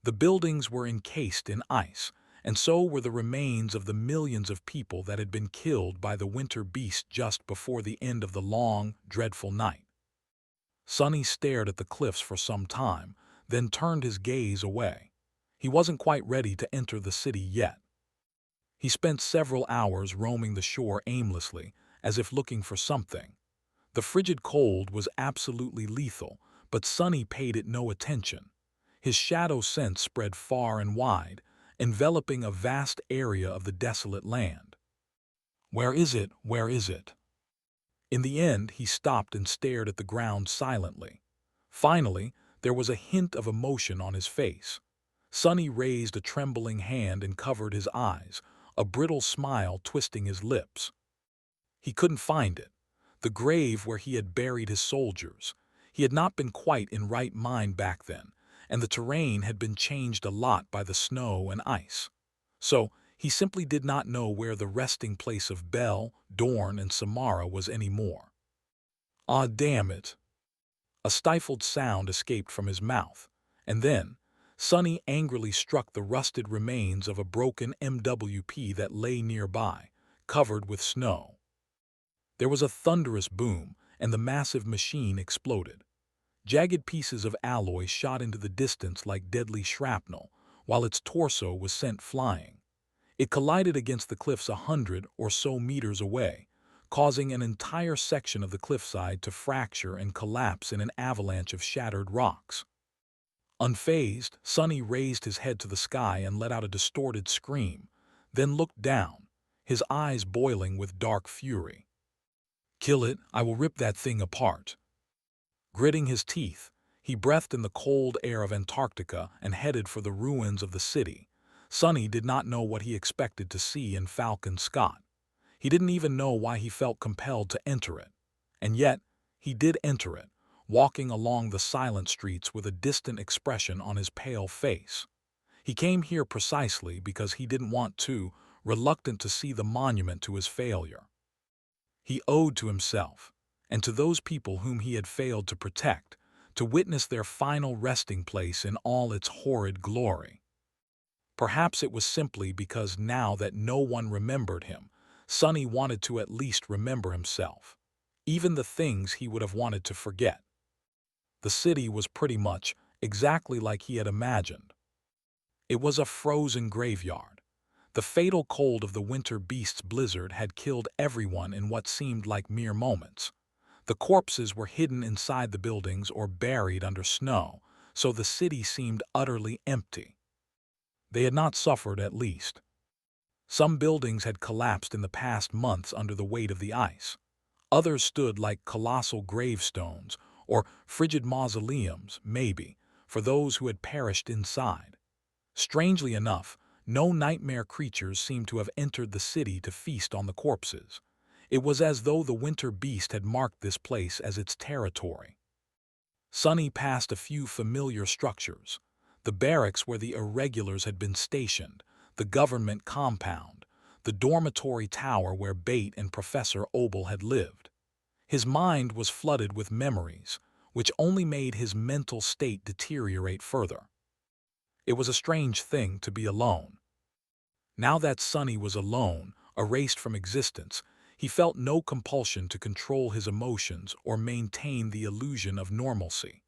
Speaker 1: The buildings were encased in ice, and so were the remains of the millions of people that had been killed by the winter beast just before the end of the long, dreadful night. Sunny stared at the cliffs for some time, then turned his gaze away. He wasn't quite ready to enter the city yet. He spent several hours roaming the shore aimlessly, as if looking for something. The frigid cold was absolutely lethal, but Sunny paid it no attention. His shadow sense spread far and wide, enveloping a vast area of the desolate land. Where is it? Where is it? In the end, he stopped and stared at the ground silently. Finally, there was a hint of emotion on his face. Sunny raised a trembling hand and covered his eyes, a brittle smile twisting his lips. He couldn't find it. The grave where he had buried his soldiers. He had not been quite in right mind back then, and the terrain had been changed a lot by the snow and ice. So, he simply did not know where the resting place of Belle, Dorn, and Samara was anymore. Ah, damn it! A stifled sound escaped from his mouth, and then, Sunny angrily struck the rusted remains of a broken MWP that lay nearby, covered with snow. There was a thunderous boom, and the massive machine exploded. Jagged pieces of alloy shot into the distance like deadly shrapnel, while its torso was sent flying. It collided against the cliffs 100 or so meters away, causing an entire section of the cliffside to fracture and collapse in an avalanche of shattered rocks. Unfazed, Sunny raised his head to the sky and let out a distorted scream, then looked down, his eyes boiling with dark fury. "Kill it, I will rip that thing apart." Gritting his teeth, he breathed in the cold air of Antarctica and headed for the ruins of the city. Sunny did not know what he expected to see in Falcon Scott. He didn't even know why he felt compelled to enter it. And yet, he did enter it, walking along the silent streets with a distant expression on his pale face. He came here precisely because he didn't want to, reluctant to see the monument to his failure. He owed to himself, and to those people whom he had failed to protect, to witness their final resting place in all its horrid glory. Perhaps it was simply because now that no one remembered him, Sunny wanted to at least remember himself, even the things he would have wanted to forget. The city was pretty much exactly like he had imagined. It was a frozen graveyard. The fatal cold of the winter beast's blizzard had killed everyone in what seemed like mere moments. The corpses were hidden inside the buildings or buried under snow, so the city seemed utterly empty. They had not suffered, at least. Some buildings had collapsed in the past months under the weight of the ice. Others stood like colossal gravestones, or frigid mausoleums, maybe, for those who had perished inside. Strangely enough, no nightmare creatures seemed to have entered the city to feast on the corpses. It was as though the winter beast had marked this place as its territory. Sonny passed a few familiar structures: the barracks where the irregulars had been stationed, the government compound, the dormitory tower where Bate and Professor Obel had lived. His mind was flooded with memories, which only made his mental state deteriorate further. It was a strange thing to be alone. Now that Sonny was alone, erased from existence, he felt no compulsion to control his emotions or maintain the illusion of normalcy.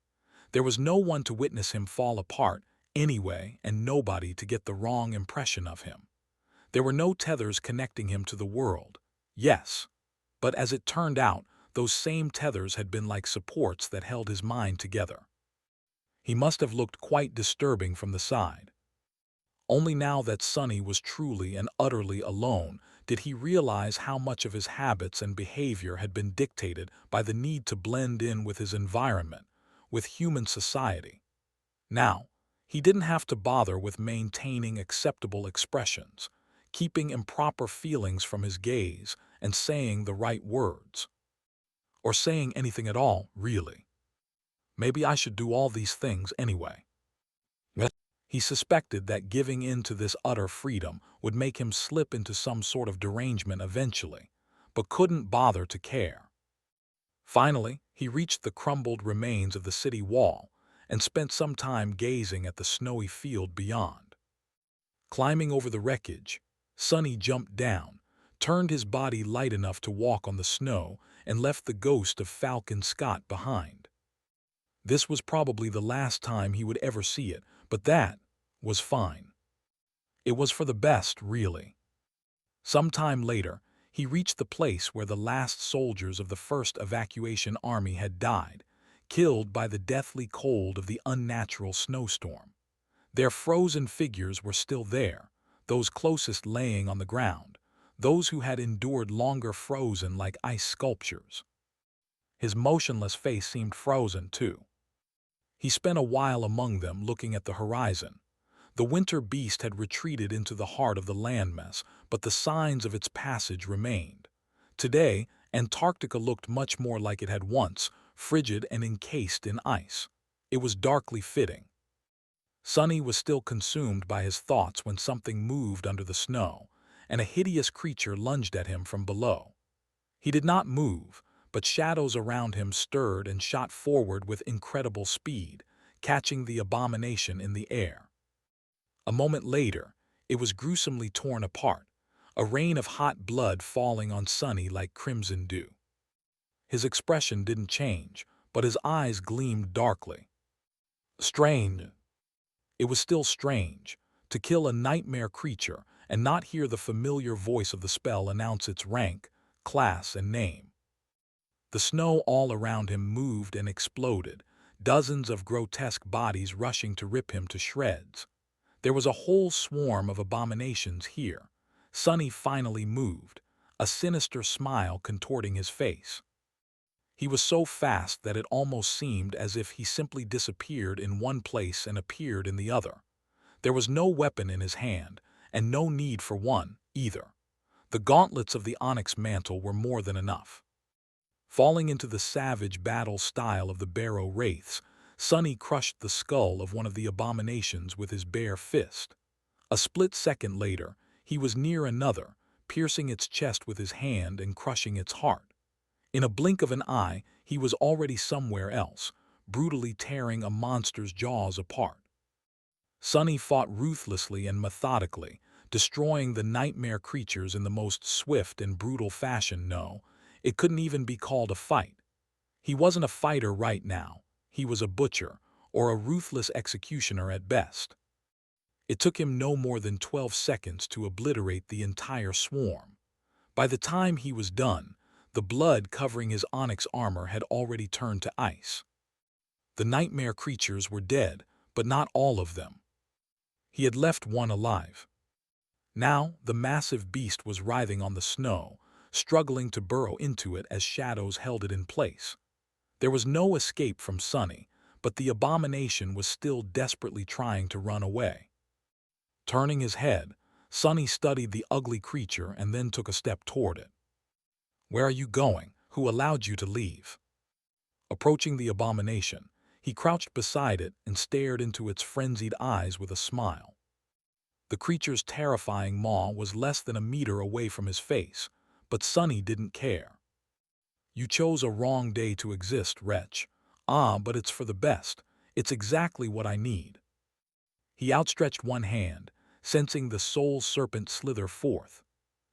Speaker 1: There was no one to witness him fall apart, anyway, and nobody to get the wrong impression of him. There were no tethers connecting him to the world. Yes, but as it turned out, those same tethers had been like supports that held his mind together. He must have looked quite disturbing from the side. Only now that Sonny was truly and utterly alone did he realize how much of his habits and behavior had been dictated by the need to blend in with his environment, with human society. Now, he didn't have to bother with maintaining acceptable expressions, keeping improper feelings from his gaze, and saying the right words. Or saying anything at all, really. Maybe I should do all these things anyway. He suspected that giving in to this utter freedom would make him slip into some sort of derangement eventually, but couldn't bother to care. Finally, he reached the crumbled remains of the city wall and spent some time gazing at the snowy field beyond. Climbing over the wreckage, Sonny jumped down, turned his body light enough to walk on the snow, and left the ghost of Falcon Scott behind. This was probably the last time he would ever see it, but that was fine. It was for the best, really. Some time later, he reached the place where the last soldiers of the first evacuation army had died, killed by the deathly cold of the unnatural snowstorm. Their frozen figures were still there, those closest laying on the ground, those who had endured longer frozen like ice sculptures. His motionless face seemed frozen, too. He spent a while among them looking at the horizon. The winter beast had retreated into the heart of the landmass, but the signs of its passage remained. Today, Antarctica looked much more like it had once, frigid and encased in ice. It was darkly fitting. Sonny was still consumed by his thoughts when something moved under the snow, and a hideous creature lunged at him from below. He did not move, but shadows around him stirred and shot forward with incredible speed, catching the abomination in the air. A moment later, it was gruesomely torn apart, a rain of hot blood falling on Sonny like crimson dew. His expression didn't change, but his eyes gleamed darkly. Strange. It was still strange, to kill a nightmare creature and not hear the familiar voice of the spell announce its rank, class, and name. The snow all around him moved and exploded, dozens of grotesque bodies rushing to rip him to shreds. There was a whole swarm of abominations here. Sonny finally moved, a sinister smile contorting his face. He was so fast that it almost seemed as if he simply disappeared in one place and appeared in the other. There was no weapon in his hand, and no need for one, either. The gauntlets of the onyx mantle were more than enough. Falling into the savage battle style of the Barrow Wraiths, Sonny crushed the skull of one of the abominations with his bare fist. A split second later, he was near another, piercing its chest with his hand and crushing its heart. In a blink of an eye, he was already somewhere else, brutally tearing a monster's jaws apart. Sonny fought ruthlessly and methodically, destroying the nightmare creatures in the most swift and brutal fashion. No, it couldn't even be called a fight. He wasn't a fighter right now. He was a butcher, or a ruthless executioner at best. It took him no more than 12 seconds to obliterate the entire swarm. By the time he was done, the blood covering his onyx armor had already turned to ice. The nightmare creatures were dead, but not all of them. He had left one alive. Now, the massive beast was writhing on the snow, struggling to burrow into it as shadows held it in place. There was no escape from Sunny, but the abomination was still desperately trying to run away. Turning his head, Sunny studied the ugly creature and then took a step toward it. "Where are you going? Who allowed you to leave?" Approaching the abomination, he crouched beside it and stared into its frenzied eyes with a smile. The creature's terrifying maw was less than a meter away from his face, but Sunny didn't care. "You chose a wrong day to exist, wretch. Ah, but it's for the best. It's exactly what I need." He outstretched one hand, sensing the soul serpent slither forth.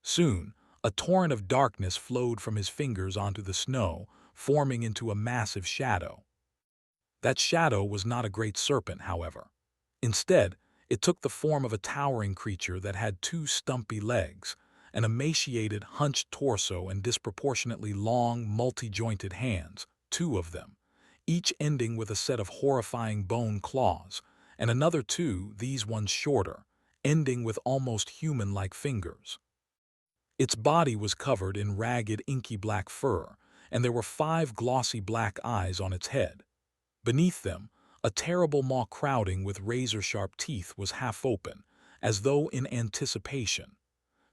Speaker 1: Soon, a torrent of darkness flowed from his fingers onto the snow, forming into a massive shadow. That shadow was not a great serpent, however. Instead, it took the form of a towering creature that had two stumpy legs, an emaciated, hunched torso, and disproportionately long, multi-jointed hands, two of them, each ending with a set of horrifying bone claws, and another two, these ones shorter, ending with almost human-like fingers. Its body was covered in ragged, inky black fur, and there were 5 glossy black eyes on its head. Beneath them, a terrible maw crowding with razor-sharp teeth was half open, as though in anticipation.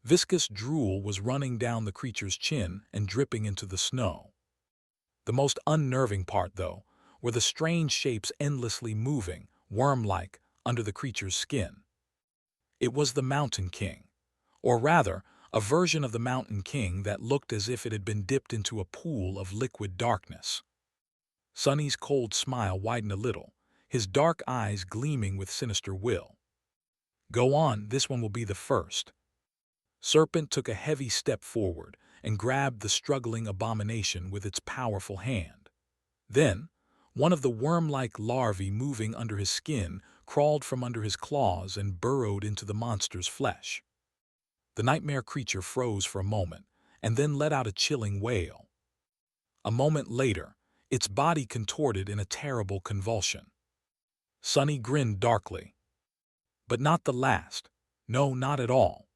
Speaker 1: Viscous drool was running down the creature's chin and dripping into the snow. The most unnerving part, though, were the strange shapes endlessly moving, worm-like, under the creature's skin. It was the Mountain King, or rather, a version of the Mountain King that looked as if it had been dipped into a pool of liquid darkness. Sunny's cold smile widened a little, his dark eyes gleaming with sinister will. "Go on, this one will be the first." Serpent took a heavy step forward and grabbed the struggling abomination with its powerful hand. Then, one of the worm-like larvae moving under his skin crawled from under his claws and burrowed into the monster's flesh. The nightmare creature froze for a moment and then let out a chilling wail. A moment later, its body contorted in a terrible convulsion. Sunny grinned darkly. But not the last. No, not at all.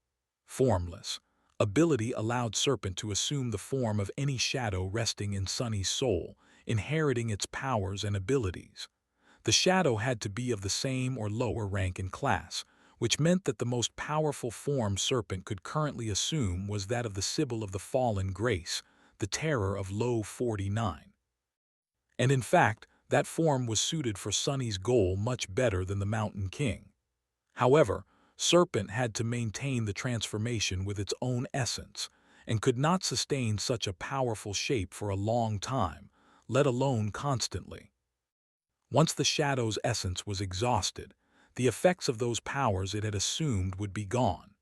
Speaker 1: Formless. Ability allowed Serpent to assume the form of any shadow resting in Sunny's soul, inheriting its powers and abilities. The shadow had to be of the same or lower rank and class, which meant that the most powerful form Serpent could currently assume was that of the Sibyl of the Fallen Grace, the Terror of Low 49. And in fact, that form was suited for Sunny's goal much better than the Mountain King. However, Serpent had to maintain the transformation with its own essence, and could not sustain such a powerful shape for a long time, let alone constantly. Once the shadow's essence was exhausted, the effects of those powers it had assumed would be gone.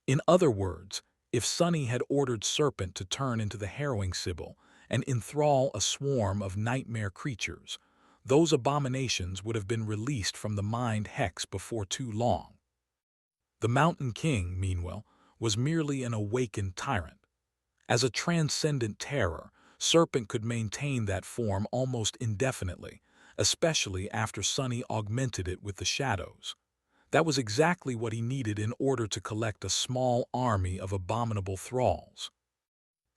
Speaker 1: In other words, if Sunny had ordered Serpent to turn into the harrowing Sibyl and enthrall a swarm of nightmare creatures, those abominations would have been released from the mind hex before too long. The Mountain King, meanwhile, was merely an awakened tyrant. As a transcendent terror, Serpent could maintain that form almost indefinitely, especially after Sunny augmented it with the shadows. That was exactly what he needed in order to collect a small army of abominable thralls.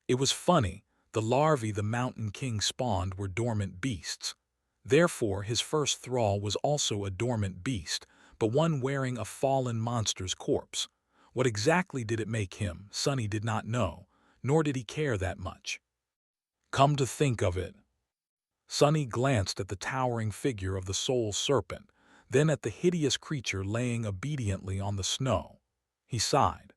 Speaker 1: It was funny, the larvae the Mountain King spawned were dormant beasts. Therefore, his first thrall was also a dormant beast, but one wearing a fallen monster's corpse. What exactly did it make him, Sunny did not know, nor did he care that much. Come to think of it. Sunny glanced at the towering figure of the Soul Serpent, then at the hideous creature laying obediently on the snow. He sighed.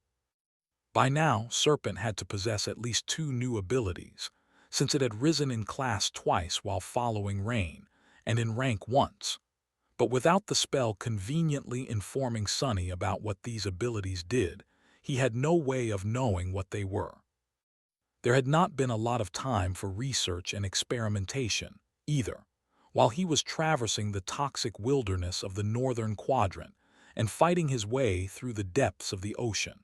Speaker 1: By now, Serpent had to possess at least 2 new abilities, since it had risen in class twice while following Rain, and in rank once. But without the spell conveniently informing Sunny about what these abilities did, he had no way of knowing what they were. There had not been a lot of time for research and experimentation, either, while he was traversing the toxic wilderness of the northern quadrant, and fighting his way through the depths of the ocean.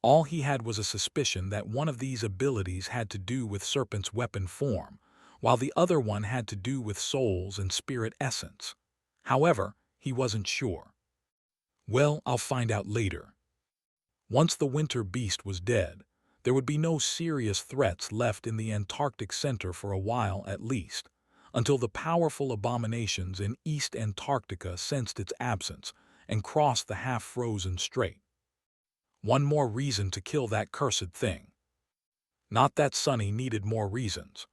Speaker 1: All he had was a suspicion that one of these abilities had to do with Serpent's weapon form, while the other one had to do with souls and spirit essence. However, he wasn't sure. Well, I'll find out later. Once the winter beast was dead, there would be no serious threats left in the Antarctic Center for a while at least, until the powerful abominations in East Antarctica sensed its absence and crossed the half-frozen strait. One more reason to kill that cursed thing. Not that Sonny needed more reasons.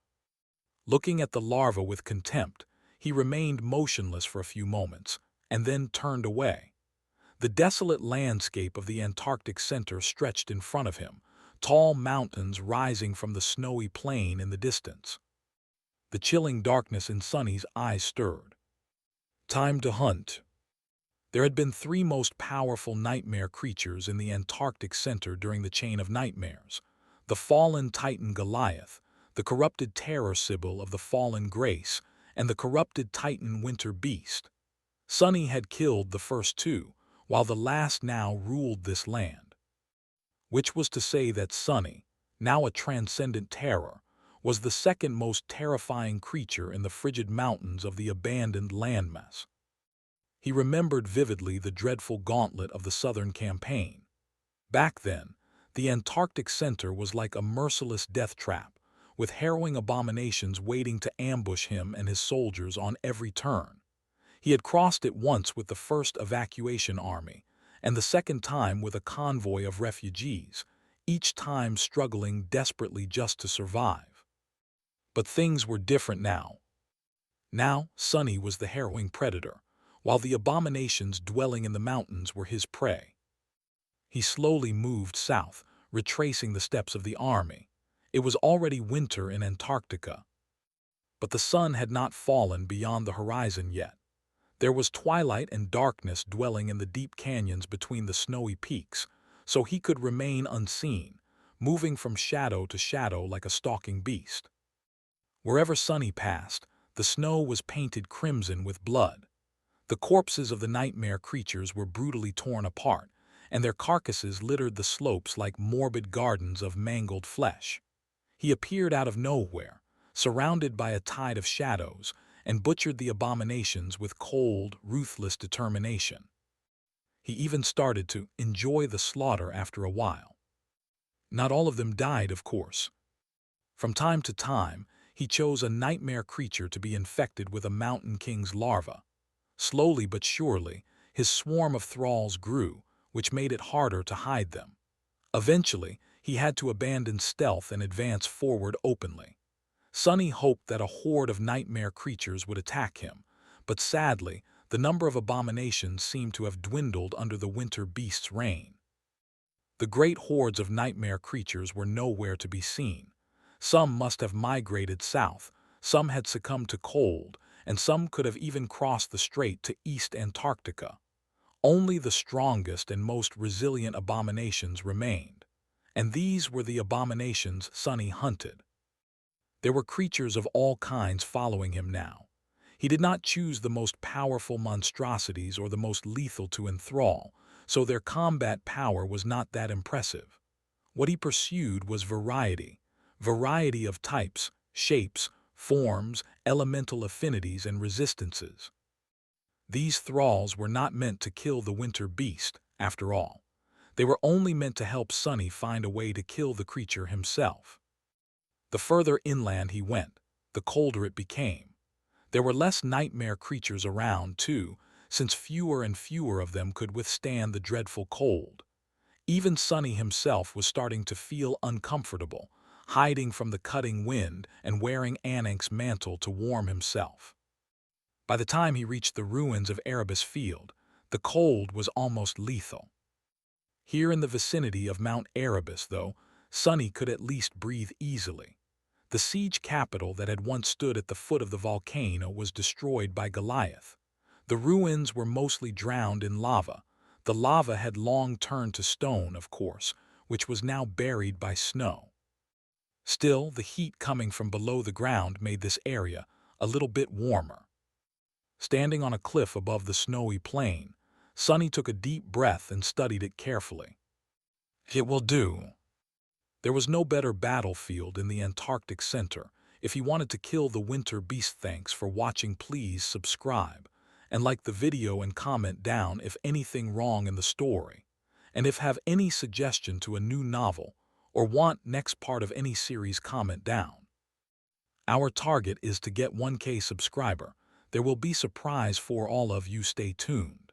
Speaker 1: Looking at the larva with contempt, he remained motionless for a few moments, and then turned away. The desolate landscape of the Antarctic Center stretched in front of him, tall mountains rising from the snowy plain in the distance. The chilling darkness in Sonny's eyes stirred. Time to hunt. There had been 3 most powerful nightmare creatures in the Antarctic Center during the Chain of Nightmares: the fallen Titan Goliath, the corrupted terror Sibyl of the fallen Grace, and the corrupted Titan Winter Beast. Sonny had killed the first 2, while the last now ruled this land. Which was to say that Sonny, now a transcendent terror, was the second most terrifying creature in the frigid mountains of the abandoned landmass. He remembered vividly the dreadful gauntlet of the Southern Campaign. Back then, the Antarctic Center was like a merciless death trap, with harrowing abominations waiting to ambush him and his soldiers on every turn. He had crossed it once with the first evacuation army, and the second time with a convoy of refugees, each time struggling desperately just to survive. But things were different now. Now, Sonny was the harrowing predator, while the abominations dwelling in the mountains were his prey. He slowly moved south, retracing the steps of the army. It was already winter in Antarctica. But the sun had not fallen beyond the horizon yet. There was twilight and darkness dwelling in the deep canyons between the snowy peaks, so he could remain unseen, moving from shadow to shadow like a stalking beast. Wherever Sonny passed, the snow was painted crimson with blood. The corpses of the nightmare creatures were brutally torn apart, and their carcasses littered the slopes like morbid gardens of mangled flesh. He appeared out of nowhere, surrounded by a tide of shadows, and butchered the abominations with cold, ruthless determination. He even started to enjoy the slaughter after a while. Not all of them died, of course. From time to time, he chose a nightmare creature to be infected with a mountain king's larva. Slowly but surely, his swarm of thralls grew, which made it harder to hide them. Eventually, he had to abandon stealth and advance forward openly. Sonny hoped that a horde of nightmare creatures would attack him, but sadly, the number of abominations seemed to have dwindled under the winter beast's reign. The great hordes of nightmare creatures were nowhere to be seen. Some must have migrated south, some had succumbed to cold, and some could have even crossed the strait to East Antarctica. Only the strongest and most resilient abominations remained, and these were the abominations Sonny hunted. There were creatures of all kinds following him now. He did not choose the most powerful monstrosities or the most lethal to enthrall, so their combat power was not that impressive. What he pursued was variety of types, shapes, forms, elemental affinities, and resistances. These thralls were not meant to kill the winter beast, after all. They were only meant to help Sonny find a way to kill the creature himself. The further inland he went, the colder it became. There were less nightmare creatures around, too, since fewer and fewer of them could withstand the dreadful cold. Even Sonny himself was starting to feel uncomfortable, hiding from the cutting wind and wearing Anank's mantle to warm himself. By the time he reached the ruins of Erebus Field, the cold was almost lethal. Here in the vicinity of Mount Erebus, though, Sonny could at least breathe easily. The siege capital that had once stood at the foot of the volcano was destroyed by Goliath. The ruins were mostly drowned in lava. The lava had long turned to stone, of course, which was now buried by snow. Still, the heat coming from below the ground made this area a little bit warmer. Standing on a cliff above the snowy plain, Sonny took a deep breath and studied it carefully. It will do. There was no better battlefield in the Antarctic Center. If you wanted to kill the winter beast, thanks for watching. Please subscribe and like the video and comment down if anything wrong in the story. And if have any suggestion to a new novel or want next part of any series, comment down. Our target is to get 1K subscriber. There will be surprise for all of you. Stay tuned.